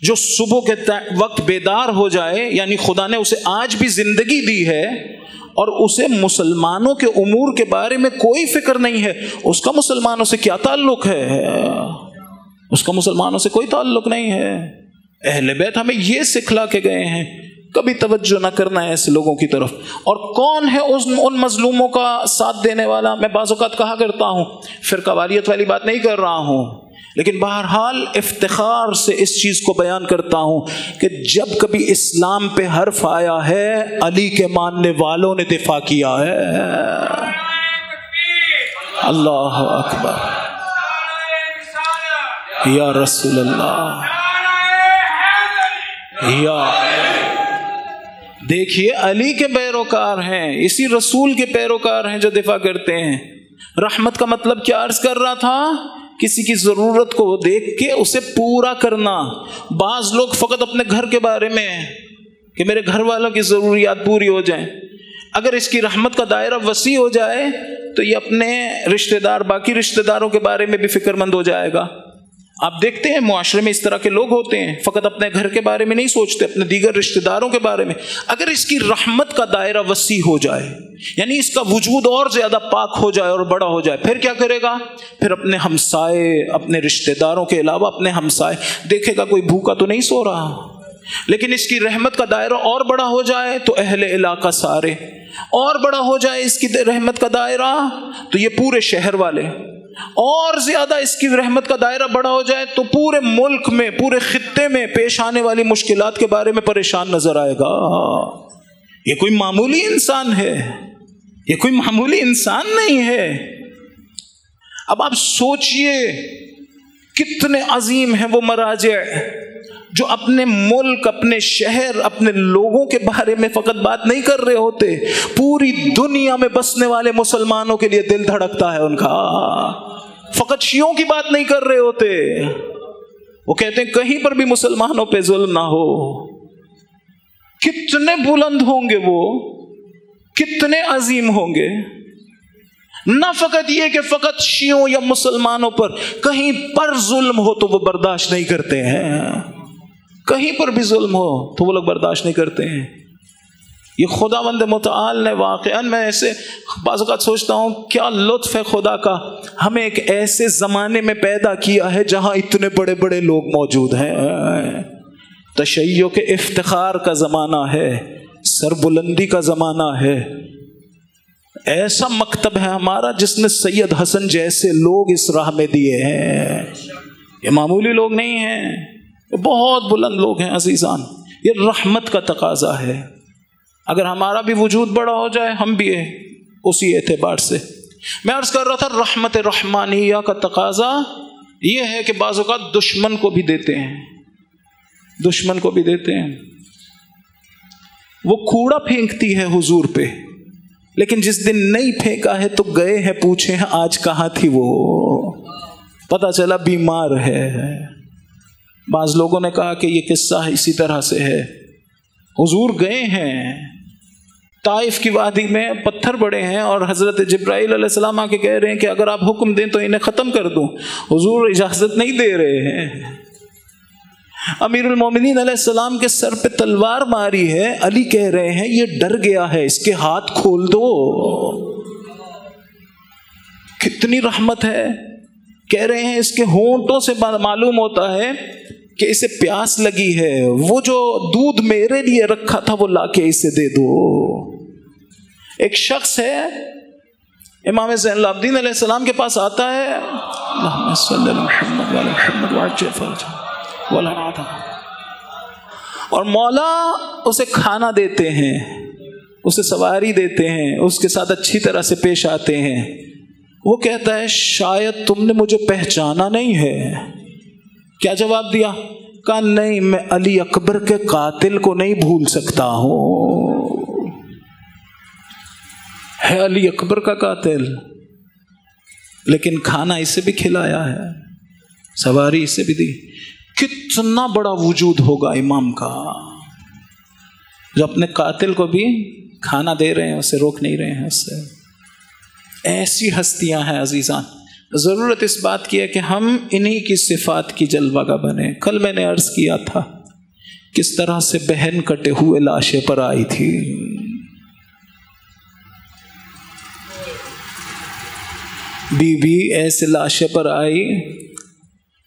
جو صبح کے وقت بیدار ہو جائے، یعنی خدا نے اسے آج بھی زندگی دی ہے اور اسے مسلمانوں کے امور کے بارے میں کوئی فکر نہیں ہے، اس کا مسلمانوں سے کیا تعلق ہے؟ اس کا مسلمانوں سے کوئی تعلق نہیں ہے۔ اہل بیت ہمیں یہ سکھلا کے گئے ہیں، کبھی توجہ نہ کرنا ہے ایسے لوگوں کی طرف۔ اور کون ہے ان مظلوموں کا ساتھ دینے والا؟ میں بعض اوقات کہا کرتا ہوں، فرقہ واریت والی بات نہیں کر رہا ہوں، لیکن بہرحال افتخار سے اس چیز کو بیان کرتا ہوں کہ جب کبھی اسلام پہ حرف آیا ہے علی کے ماننے والوں نے دفاع کیا ہے۔ اللہ اکبر، یا رسول اللہ، یا دیکھیے علی کے پیروکار ہیں، اسی رسول کے پیروکار ہیں جو دفاع کرتے ہیں۔ رحمت کا مطلب کیا عرض کر رہا تھا؟ کسی کی ضرورت کو دیکھ کے اسے پورا کرنا۔ بعض لوگ فقط اپنے گھر کے بارے میں کہ میرے گھر والوں کی ضروریات پوری ہو جائیں، اگر اس کی رحمت کا دائرہ وسیع ہو جائے تو یہ اپنے رشتہ دار، باقی رشتہ داروں کے بارے میں بھی فکر مند ہو جائے گا۔ آپ دیکھتے ہیں معاشرے میں اس طرح کے لوگ ہوتے ہیں، فقط اپنے گھر کے بارے میں نہیں سوچتے، اپنے دیگر رشتہ داروں کے بارے میں۔ اگر اس کی رحمت کا دائرہ وسیع ہو جائے، یعنی اس کا وجود اور زیادہ پاک ہو جائے اور بڑا ہو جائے، پھر کیا کرے گا؟ پھر اپنے ہمسائے، اپنے رشتہ داروں کے علاوہ اپنے ہمسائے دیکھے گا، کوئی بھوکا تو نہیں سو رہا۔ لیکن اس کی رحمت کا دائرہ اور بڑا ہو جائے تو اہل علاقہ سارے، اور بڑا ہو جائے اس کی رحمت کا دائرہ تو یہ پورے شہر والے، اور زیادہ اس کی رحمت کا دائرہ بڑا ہو جائے تو پورے ملک میں، پورے خطے میں پیش آنے والی مشکلات کے بارے میں پریشان نظر آئے گا۔ یہ کوئی معمولی انسان ہے، یہ کوئی معمولی انسان نہیں ہے۔ اب آپ سوچئے کتنے عظیم ہیں وہ مراجع جو اپنے ملک، اپنے شہر، اپنے لوگوں کے بارے میں فقط بات نہیں کر رہے ہوتے، پوری دنیا میں بسنے والے مسلمانوں کے لیے دل دھڑکتا ہے ان کا، فقط شیعوں کی بات نہیں کر رہے ہوتے، وہ کہتے ہیں کہیں پر بھی مسلمانوں پہ ظلم نہ ہو۔ کتنے بلند ہوں گے وہ، کتنے عظیم ہوں گے۔ نہ فقط یہ کہ فقط شیعوں یا مسلمانوں پر، کہیں پر ظلم ہو تو وہ برداشت نہیں کرتے ہیں، کہیں پر بھی ظلم ہو تو وہ لوگ برداشت نہیں کرتے ہیں۔ یہ خداوند متعال نے واقعاً، میں ایسے بعض اوقات سوچتا ہوں کیا لطف ہے خدا کا، ہمیں ایک ایسے زمانے میں پیدا کیا ہے جہاں اتنے بڑے بڑے لوگ موجود ہیں۔ تشیع کے افتخار کا زمانہ ہے، سربلندی کا زمانہ ہے۔ ایسا مکتب ہے ہمارا جس نے سید حسن جیسے لوگ اس راہ میں دیے ہیں. یہ معمولی لوگ نہیں ہیں، یہ بہت بلند لوگ ہیں عزیزان. یہ رحمت کا تقاضا ہے. اگر ہمارا بھی وجود بڑا ہو جائے ہم بھی ہیں اسی اعتبار سے. میں عرض کر رہا تھا رحمت رحمانیہ کا تقاضا یہ ہے کہ بعض اوقات دشمن کو بھی دیتے ہیں، دشمن کو بھی دیتے ہیں. وہ کوڑا پھینکتی ہے حضور پہ، لیکن جس دن نہیں پھینکا ہے تو گئے ہیں پوچھے ہیں آج کہاں تھی وہ، پتہ چلا بیمار ہے. بعض لوگوں نے کہا کہ یہ قصہ اسی طرح سے ہے. حضور گئے ہیں طائف کی وادی میں، پتھر بڑے ہیں اور حضرت جبرائیل علیہ السلام آ کے کہہ رہے ہیں کہ اگر آپ حکم دیں تو انہیں ختم کر دوں. حضور اجازت نہیں دے رہے ہیں. امیر المومنین علیہ السلام کے سر پہ تلوار ماری ہے، علی کہہ رہے ہیں یہ ڈر گیا ہے، اس کے ہاتھ کھول دو. کتنی رحمت ہے. کہہ رہے ہیں اس کے ہونٹوں سے معلوم ہوتا ہے کہ اسے پیاس لگی ہے، وہ جو دودھ میرے لیے رکھا تھا وہ لا کے اسے دے دو. ایک شخص ہے امام زین العابدین علیہ السلام کے پاس آتا ہے، اللہم صلی علی محمد وعلی محمد وعجل فرجہ ولا عادہ، اور مولا اسے کھانا دیتے ہیں، اسے سواری دیتے ہیں، اس کے ساتھ اچھی طرح سے پیش آتے ہیں. وہ کہتا ہے شاید تم نے مجھے پہچانا نہیں ہے. کیا جواب دیا؟ کہا نہیں، میں علی اکبر کے قاتل کو نہیں بھول سکتا ہوں. ہے علی اکبر کا قاتل، لیکن کھانا اسے بھی کھلایا ہے، سواری اسے بھی دی. کتنا بڑا وجود ہوگا امام کا جو اپنے قاتل کو بھی کھانا دے رہے ہیں، اسے روک نہیں رہے ہیں. اس سے ایسی ہستیاں ہیں عزیزان. ضرورت اس بات کی ہے کہ ہم انہی کی صفات کی جلوہ بنیں. کل میں نے عرض کیا تھا کس طرح سے بہن کٹے ہوئے لاشیں پر آئی تھی. بی بی ایسے لاشیں پر آئی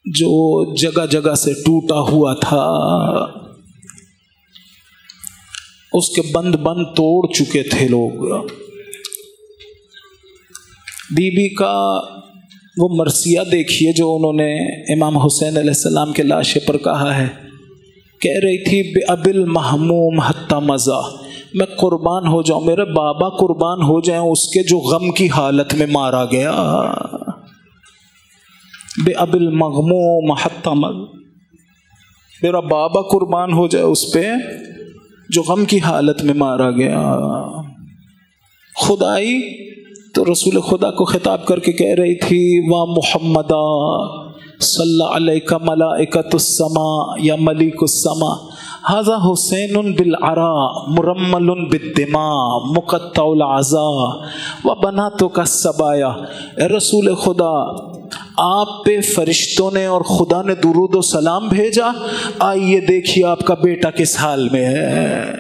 جو جگہ جگہ سے ٹوٹا ہوا تھا، اس کے بند توڑ چکے تھے لوگ. بی بی کا وہ مرثیہ دیکھیے جو انہوں نے امام حسین علیہ السلام کے لاشے پر کہا ہے. کہہ رہی تھی بے ابل محموم حتی مزا، میں قربان ہو جاؤں، میرے بابا قربان ہو جائیں اس کے جو غم کی حالت میں مارا گیا. بے ابل مغموم حتی مزا، میرا بابا قربان ہو جائے اس پہ جو غم کی حالت میں مارا گیا. خدائی تو رسول خدا کو خطاب کر کے کہہ رہی تھی وا محمدہ صلی علیک ملائکۃ السماء یا ملیک السماء ھذا حسین بالعراء مرمل بالدماء مقطع العزاء وبناتک السبایا. اے رسول خدا، آپ پہ فرشتوں نے اور خدا نے درود و سلام بھیجا، آئیے دیکھیے آپ کا بیٹا کس حال میں ہے.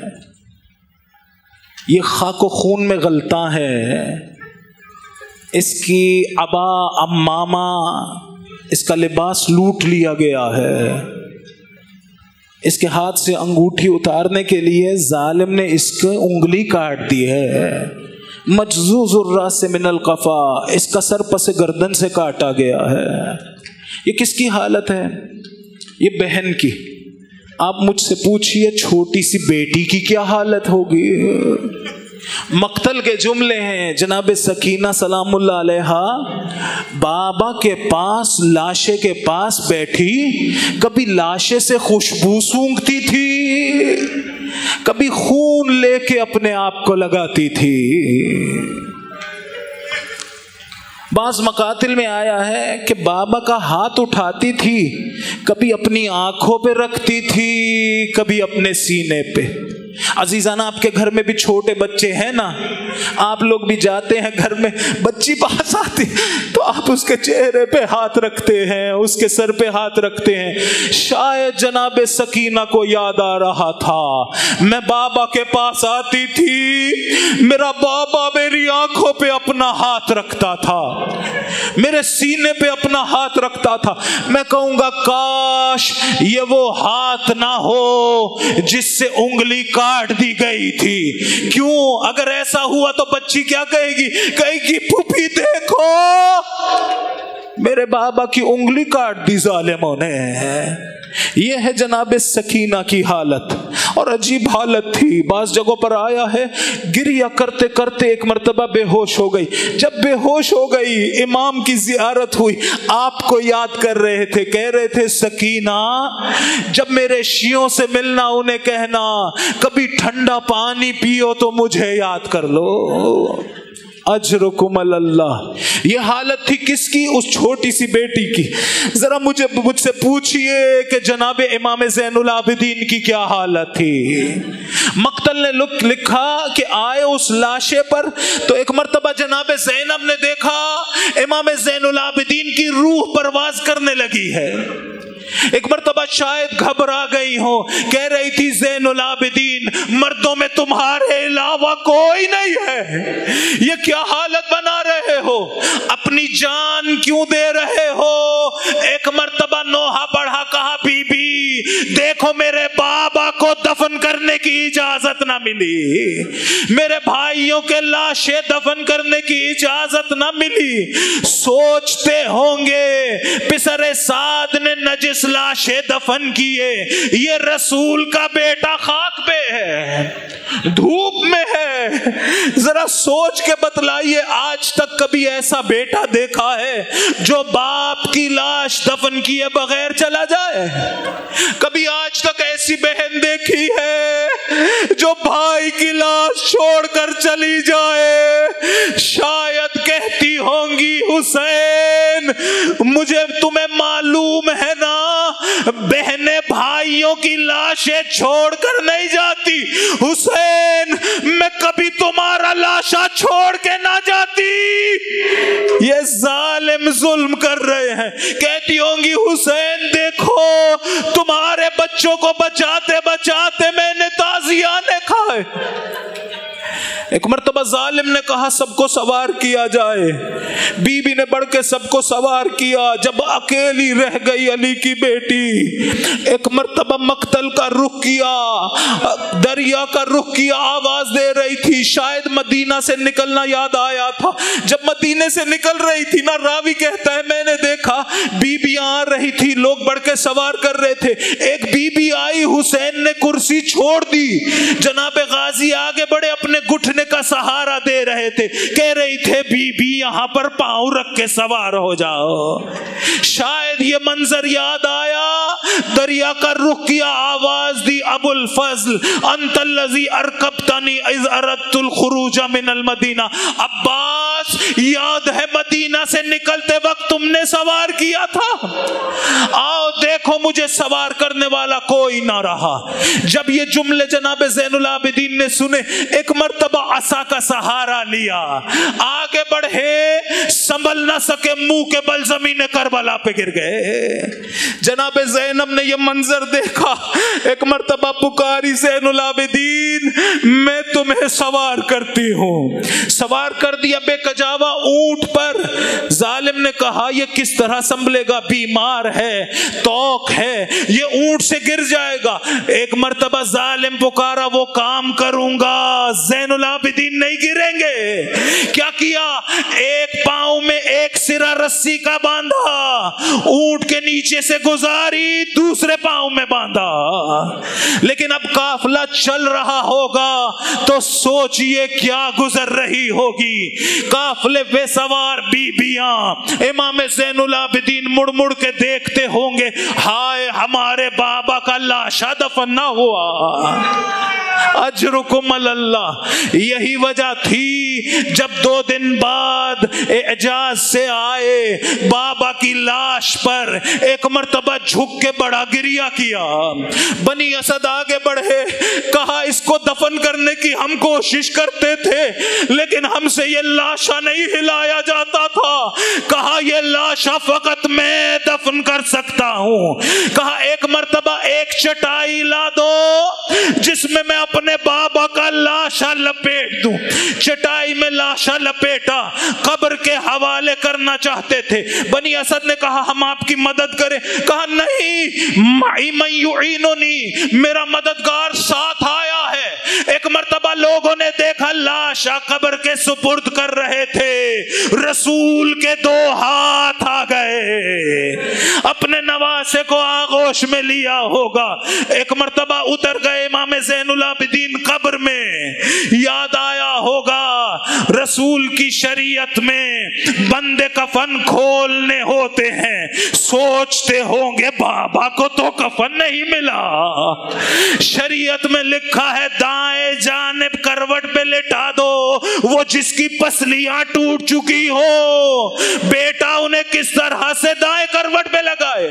یہ خاک و خون میں غلطاں ہے، اس کی عبا امامہ، اس کا لباس لوٹ لیا گیا ہے. اس کے ہاتھ سے انگوٹھی اتارنے کے لیے ظالم نے اس کی انگلی کاٹ دی ہے. مجزوز الراس من القفا، اس کا سر پس گردن سے کاٹا گیا ہے. یہ کس کی حالت ہے؟ یہ بہن کی. آپ مجھ سے پوچھئے چھوٹی سی بیٹی کی کیا حالت ہوگی؟ مقتل کے جملے ہیں. جناب سکینہ سلام اللہ علیہا بابا کے پاس، لاشے کے پاس بیٹھی، کبھی لاشے سے خوشبو سونگتی تھی، کبھی خون لے کے اپنے آپ کو لگاتی تھی. بعض مقاتل میں آیا ہے کہ بابا کا ہاتھ اٹھاتی تھی، کبھی اپنی آنکھوں پہ رکھتی تھی، کبھی اپنے سینے پہ. عزیزان آپ کے گھر میں بھی چھوٹے بچے ہیں نا، آپ لوگ بھی جاتے ہیں گھر میں، بچی پاس آتی تو آپ اس کے چہرے پہ ہاتھ رکھتے ہیں، اس کے سر پہ ہاتھ رکھتے ہیں. شاید جناب سکینہ کو یاد آ رہا تھا میں بابا کے پاس آتی تھی، میرا بابا میری آنکھوں پہ اپنا ہاتھ رکھتا تھا، میرے سینے پہ اپنا ہاتھ رکھتا تھا. میں کہوں گا کاش یہ وہ ہاتھ نہ ہو جس سے انگلی کاٹ دی گئی تھی. کیوں؟ اگر ایسا ہوا ہوا تو بچی کیا کہے گی؟ کہے گی پھوپھی دیکھو میرے بابا کی انگلی کاٹ دی ظالموں نے. یہ ہے جناب سکینہ کی حالت. اور عجیب حالت تھی. بعض جگہوں پر آیا ہے گریا کرتے کرتے ایک مرتبہ بے ہوش ہو گئی. جب بے ہوش ہو گئی امام کی زیارت ہوئی, آپ کو یاد کر رہے تھے, کہہ رہے تھے سکینہ جب میرے شیعوں سے ملنا انہیں کہنا کبھی ٹھنڈا پانی پیو تو مجھے یاد کر لو. اجرکم اللہ. یہ حالت تھی کس کی؟ اس چھوٹی سی بیٹی کی. ذرا مجھ سے پوچھئے کہ جناب امام زین العابدین کی کیا حالت تھی. مقتل نے لکھا کہ آئے اس لاشے پر تو ایک مرتبہ جناب زینب نے دیکھا امام زین العابدین کی روح پرواز کرنے لگی ہے. ایک مرتبہ شاید گھبرا گئی ہو, کہہ رہی تھی زین العابدین مردوں میں تمہارے علاوہ کوئی نہیں ہے, یہ کیا حالت بنا رہے ہو, اپنی جان کیوں دے رہے ہو. ایک مرتبہ نوحہ پڑھا, کہا بی بی دیکھو میرے بابا کو دفن کرنے کی اجازت نہ ملی, میرے بھائیوں کے لاشیں دفن کرنے کی اجازت نہ ملی. سوچتے ہوں گے پسر سعد نے نجس لاشیں دفن کیے, یہ رسول کا بیٹا خاک پہ ہے, دھوپ میں ہے. ذرا سوچ کے بتلائیے آج تک کبھی ایسا بیٹا دیکھا ہے جو باپ کی لاش دفن کیے بغیر چلا جائے؟ کبھی آج تک ایسی بہن دیکھی ہے جو بھائی کی لاش چھوڑ کر چلی جائے؟ شاید کہتی ہوں گی حسین مجھے تمہیں معلوم ہے نا بہنیں بھائیوں کی لاشیں چھوڑ کر نہیں جاتی, حسین میں کبھی تمہارا لاشا چھوڑ کے نہ جاتی. یہ ظالم ظلم کر رہے ہیں. کہتی ہوں گی حسین دیکھو تمہارے بچوں کو بچاتے بچاتے میں نے تازیانے کھائے. ایک مرتبہ ظالم نے کہا سب کو سوار کیا جائے, بی بی نے بڑھ کے سب کو سوار کیا. جب اکیلی رہ گئی علی کی بیٹی, ایک مرتبہ مقتل کا رخ کیا, دریا کا رخ کیا, آواز دے رہی تھی. شاید مدینہ سے نکلنا یاد آیا تھا. جب مدینے سے نکل رہی تھی نا, راوی کہتا ہے میں نے دیکھا بیبیاں آ رہی تھی, لوگ بڑھ کے سوار کر رہے تھے. ایک بی بی آئی, حسین نے کرسی چھوڑ دی, جناب غازی آگے بڑھے, اپنے گھٹنے کا سہارا دے رہے تھے, کہہ رہی تھے بی بی یہاں پر پاؤں رکھ کے سوار ہو جاؤ. شاید یہ منظر یاد آیا, دریا کا رخ کیا, آواز دی ابو الفضل انت الذی ارکبتنی اذ اردت الخروج من المدینہ. عباس یاد ہے مدینہ سے نکلتے وقت تم نے سوار کیا تھا, آؤ دیکھو مجھے سوار کرنے والا کوئی نہ رہا. جب یہ جملے جناب زین العابدین نے سنے, ایک مرتبہ عصا کا سہارا لیا, آگے بڑھے, سنبھل نہ سکے, منہ کے بل زمین کربلا پہ گر گئے. جناب زینب نے یہ منظر دیکھا, ایک مرتبہ پکاری زین العابدین میں تمہیں سوار کرتی ہوں. سوار کر دیا بے کجاوا اونٹ پر. ظالم نے کہا یہ کس طرح سنبھلے گا, بیمار ہے, توق ہے, یہ اونٹ سے گر جائے گا. ایک مرتبہ ظالم پکارا وہ کام کروں گا, زین العابدین نہیں گریں گے. کیا کیا, ایک پاؤں میں ایک سرا رسی کا باندھا, اونٹ کے نیچے سے گزاری, دوسرے پاؤں میں باندھا. لیکن اب قافلہ چل رہا ہوگا تو سوچئے کیا گزر رہی ہوگی. قافلے پہ سوار بیبیاں, امام زین العابدین مڑ مڑ کے دیکھتے ہوں گے, ہائے ہمارے بابا کا لاشا دفن نہ ہوا. اجرکم اللہ. یہی وجہ تھی جب 2 دن بعد اعجاز سے آئے, بابا کی لاش پر ایک مرتبہ جھک کے بڑا گریہ کیا. بنی اسد آگے بڑھے, کہا اس کو دفن کرنے کی ہم کوشش کرتے تھے لیکن ہم سے یہ لاشا نہیں ہلایا جاتا تھا. کہا یہ لاشا فقط میں دفن دفن کر سکتا ہوں. کہا ایک مرتبہ ایک چٹائی لا دو جس میں میں اپنے بابا کا لاشا لپیٹ دوں. چٹائی میں لاشا لپیٹا, قبر کے حوالے کرنا چاہتے تھے. بنی اسد نے کہا ہم آپ کی مدد کریں. کہا نہیں, معی من یعیننی, میرا مددگار ساتھ آیا ہے. ایک مرتبہ لوگوں نے دیکھا لاشا قبر کے سپرد کر رہے تھے, رسول کے 2 ہاتھ آ گئے, اپنے نواسے کو آغوش میں لیا ہوگا. ایک مرتبہ اتر گئے امام زین العابدین قبر میں, یاد آیا ہوگا رسول کی شریعت میں بندے کفن کھولنے ہوتے ہیں. سوچتے ہوں گے بابا کو تو کفن نہیں ملا. شریعت میں لکھا ہے دائیں جانب کروٹ پہ لٹا دو وہ جس کی پسلیاں ٹوٹ چکی ہو. بیٹا انہیں کس طرح سے دائیں کروٹ پہ لگائے.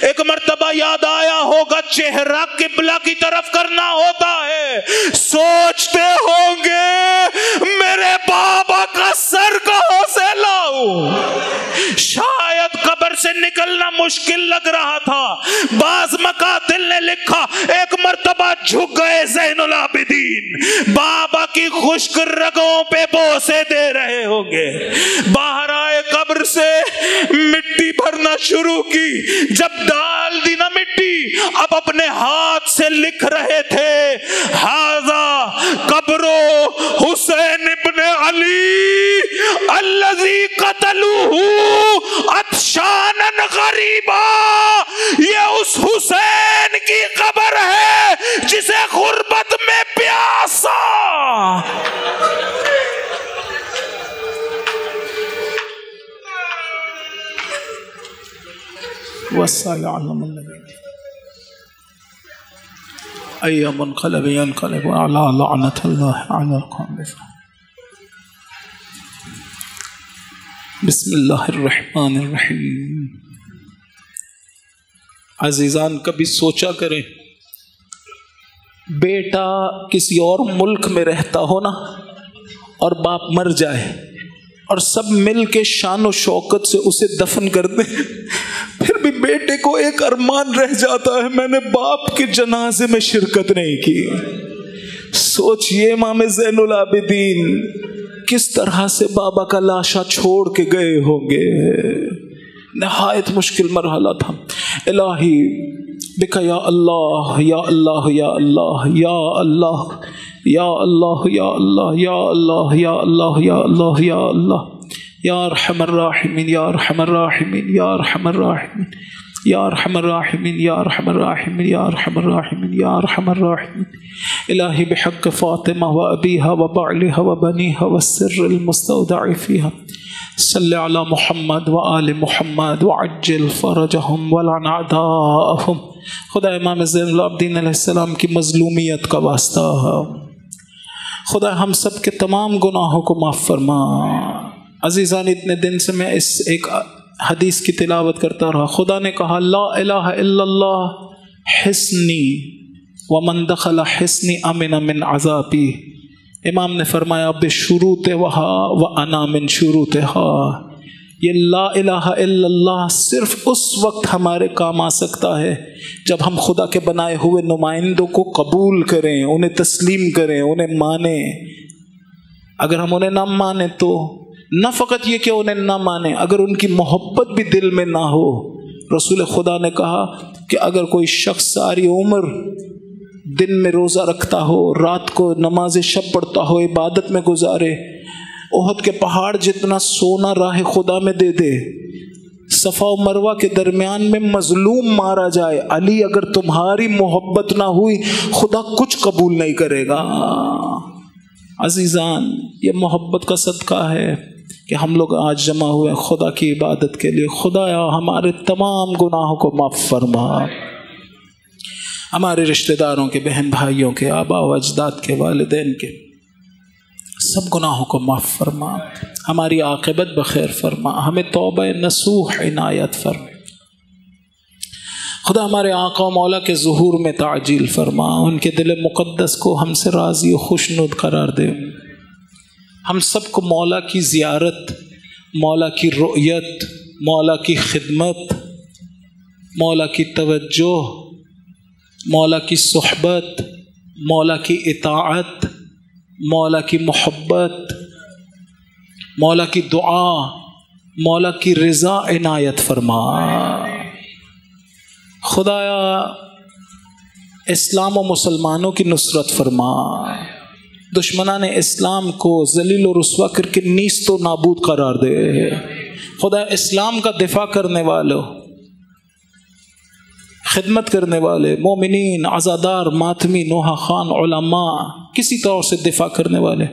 ایک مرتبہ یاد آیا ہوگا چہرہ قبلہ کی طرف کرنا ہوتا ہے. سوچتے ہوں گے میرے بابا کا سر کہاں سے لاؤں. شاید قبر سے نکلنا مشکل لگ رہا تھا. بعض مقاتل نے لکھا ایک مرتبہ جھک گئے زین العابدین, بابا کی خشک رگوں پہ بوسے دے رہے ہوں گے. باہر آئے قبر سے, مٹی بھرنا شروع کی. جب ڈال دی نا مٹی, اب اپنے ہاتھ سے لکھ رہے تھے ھذا قبر حسین ابن علی الذی قتلوہ عطشانا غریبا. یہ اس حسین کی قبر ہے جسے غربت میں پیاسا. والسلام علیکم أي منقلب ينقلب على لعنة الله على القوم. بسم اللہ الرحمن الرحیم. عزیزان کبھی سوچا کریں بیٹا کسی اور ملک میں رہتا ہو نا اور باپ مر جائے اور سب مل کے شان و شوکت سے اسے دفن کر دیں, پھر بھی بیٹے کو ایک ارمان رہ جاتا ہے میں نے باپ کے جنازے میں شرکت نہیں کی. سوچئے امام زین العابدین کس طرح سے بابا کا لاشا چھوڑ کے گئے ہوں گے. نہایت مشکل مرحلہ تھا. الہی بکا یا اللہ یا اللہ یا اللہ یا اللہ یا اللہ یا اللہ یا اللہ یا اللہ یا اللہ یا اللہ یا ارحم الراحمین یا ارحم الراحمین یا ارحم الراحمین یا ارحم الراحمین یا ارحم الراحمین یا ارحم الراحمین یا ارحم الراحمین. الہی بحق فاطمہ و ابیہا و بعلہا و بنیہا والسر المستودع فیہا صلی علی محمد و آل محمد وعجل فرجہم ولعن اعداءہم. خدا امام زین العابدین علیہ السلام کی مظلومیت کا واسطہ, خدا ہم سب کے تمام گناہوں کو معاف فرما. عزیزان اتنے دن سے میں اس ایک حدیث کی تلاوت کرتا رہا. خدا نے کہا لا الہ الا اللہ حسنی ومن دخل حسنی امن من عذابی. امام نے فرمایا بشروط وہا وانا من شروطہا. یہ لا الہ الا اللہ صرف اس وقت ہمارے کام آ سکتا ہے جب ہم خدا کے بنائے ہوئے نمائندوں کو قبول کریں, انہیں تسلیم کریں, انہیں مانیں. اگر ہم انہیں نہ مانیں تو نہ فقط یہ کہ انہیں نہ مانیں, اگر ان کی محبت بھی دل میں نہ ہو. رسول خدا نے کہا کہ اگر کوئی شخص ساری عمر دن میں روزہ رکھتا ہو, رات کو نماز شب پڑھتا ہو, عبادت میں گزارے, احد کے پہاڑ جتنا سونا راہ خدا میں دے دے, صفا و مروہ کے درمیان میں مظلوم مارا جائے, علی اگر تمہاری محبت نہ ہوئی خدا کچھ قبول نہیں کرے گا. عزیزان یہ محبت کا صدقہ ہے کہ ہم لوگ آج جمع ہوئے خدا کی عبادت کے لیے. خدایا ہمارے تمام گناہوں کو معاف فرما, ہمارے رشتہ داروں کے, بہن بھائیوں کے, آبا و اجداد کے, والدین کے سب گناہوں کو معاف فرما, ہماری عاقبت بخیر فرما, ہمیں توبہ نصوح عنایت فرما. خدا ہمارے آقا و مولا کے ظہور میں تعجیل فرما, ان کے دل مقدس کو ہم سے راضی و خوشنود قرار دے. ہم سب کو مولا کی زیارت, مولا کی رؤیت, مولا کی خدمت, مولا کی توجہ، مولا کی صحبت، مولا کی اطاعت، مولا کی محبت، مولا کی دعا، مولا کی رضا عنایت فرما۔ خدایا اسلام و مسلمانوں کی نصرت فرما، دشمنان اسلام کو ذلیل و رسوا کر کے نیست و نابود قرار دے۔ خدا اسلام کا دفاع کرنے والوں، خدمت کرنے والے مومنین، عزادار، ماتمی، نوحہ خان، علماء، کسی طور سے دفاع کرنے والے،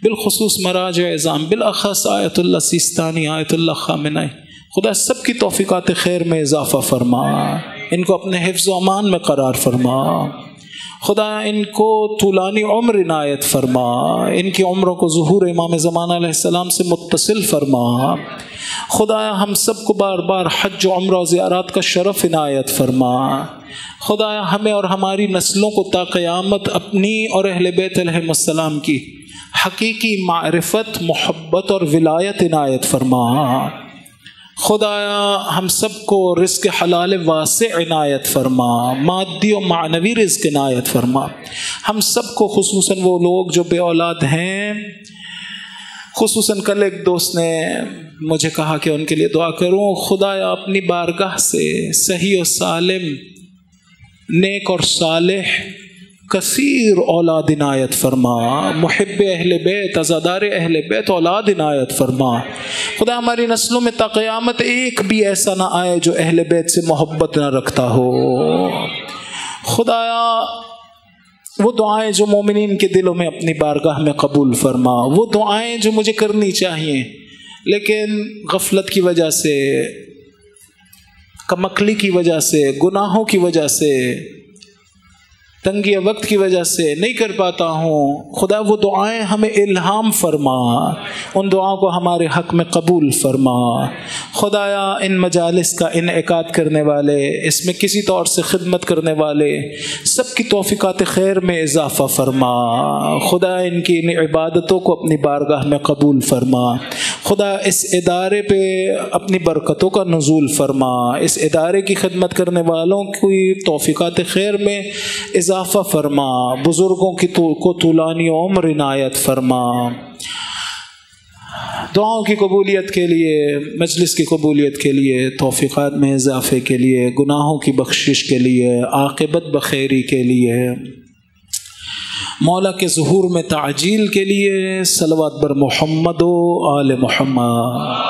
بالخصوص مراجع اعظام، بالاخص آیت اللہ سیستانی، آیت اللہ خامنائی، خدا سب کی توفیقات خیر میں اضافہ فرما، ان کو اپنے حفظ و امان میں قرار فرما۔ خدا ان کو طولانی عمر عنایت فرما، ان کی عمروں کو ظہور امام زمانہ علیہ السلام سے متصل فرما۔ خدایا ہم سب کو بار بار حج و عمرہ و زیارات کا شرف عنایت فرما۔ خدایا ہمیں اور ہماری نسلوں کو تا قیامت اپنی اور اہل بیت علیہم السلام کی حقیقی معرفت، محبت اور ولایت عنایت فرما۔ خدایا ہم سب کو رزق حلال واسع عنایت فرما، مادی و معنوی رزق عنایت فرما۔ ہم سب کو، خصوصاً وہ لوگ جو بے اولاد ہیں، خصوصاً کل ایک دوست نے مجھے کہا کہ ان کے لیے دعا کروں، خدایا اپنی بارگاہ سے صحیح و سالم، نیک اور صالح کثیر اولاد عنایت فرما، محب اہل بیت، عزادار اہل بیت اولاد عنایت فرما۔ خدا ہماری نسلوں میں تا قیامت ایک بھی ایسا نہ آئے جو اہل بیت سے محبت نہ رکھتا ہو۔ خدایا وہ دعائیں جو مومنین کے دلوں میں اپنی بارگاہ میں قبول فرما، وہ دعائیں جو مجھے کرنی چاہیے لیکن غفلت کی وجہ سے، کمکلی کی وجہ سے، گناہوں کی وجہ سے، تنگی وقت کی وجہ سے نہیں کر پاتا ہوں، خدا وہ دعائیں ہمیں الہام فرما، ان دعاؤں کو ہمارے حق میں قبول فرما۔ خدایا ان مجالس کا انعقاد کرنے والے، اس میں کسی طور سے خدمت کرنے والے سب کی توفیقات خیر میں اضافہ فرما۔ خدا ان کی ان عبادتوں کو اپنی بارگاہ میں قبول فرما۔ خدا اس ادارے پہ اپنی برکتوں کا نزول فرما، اس ادارے کی خدمت کرنے والوں کی توفیقات خیر میں اضافہ فرما، بزرگوں کی کو طولانی عمر عنایت فرما۔ دعاؤں کی قبولیت کے لیے، مجلس کی قبولیت کے لیے، توفیقات میں اضافے کے لیے، گناہوں کی بخشش کے لیے، عاقبت بخیری کے لیے، مولا کے ظہور میں تعجیل کے لیے، صلوات بر محمد و آل محمد۔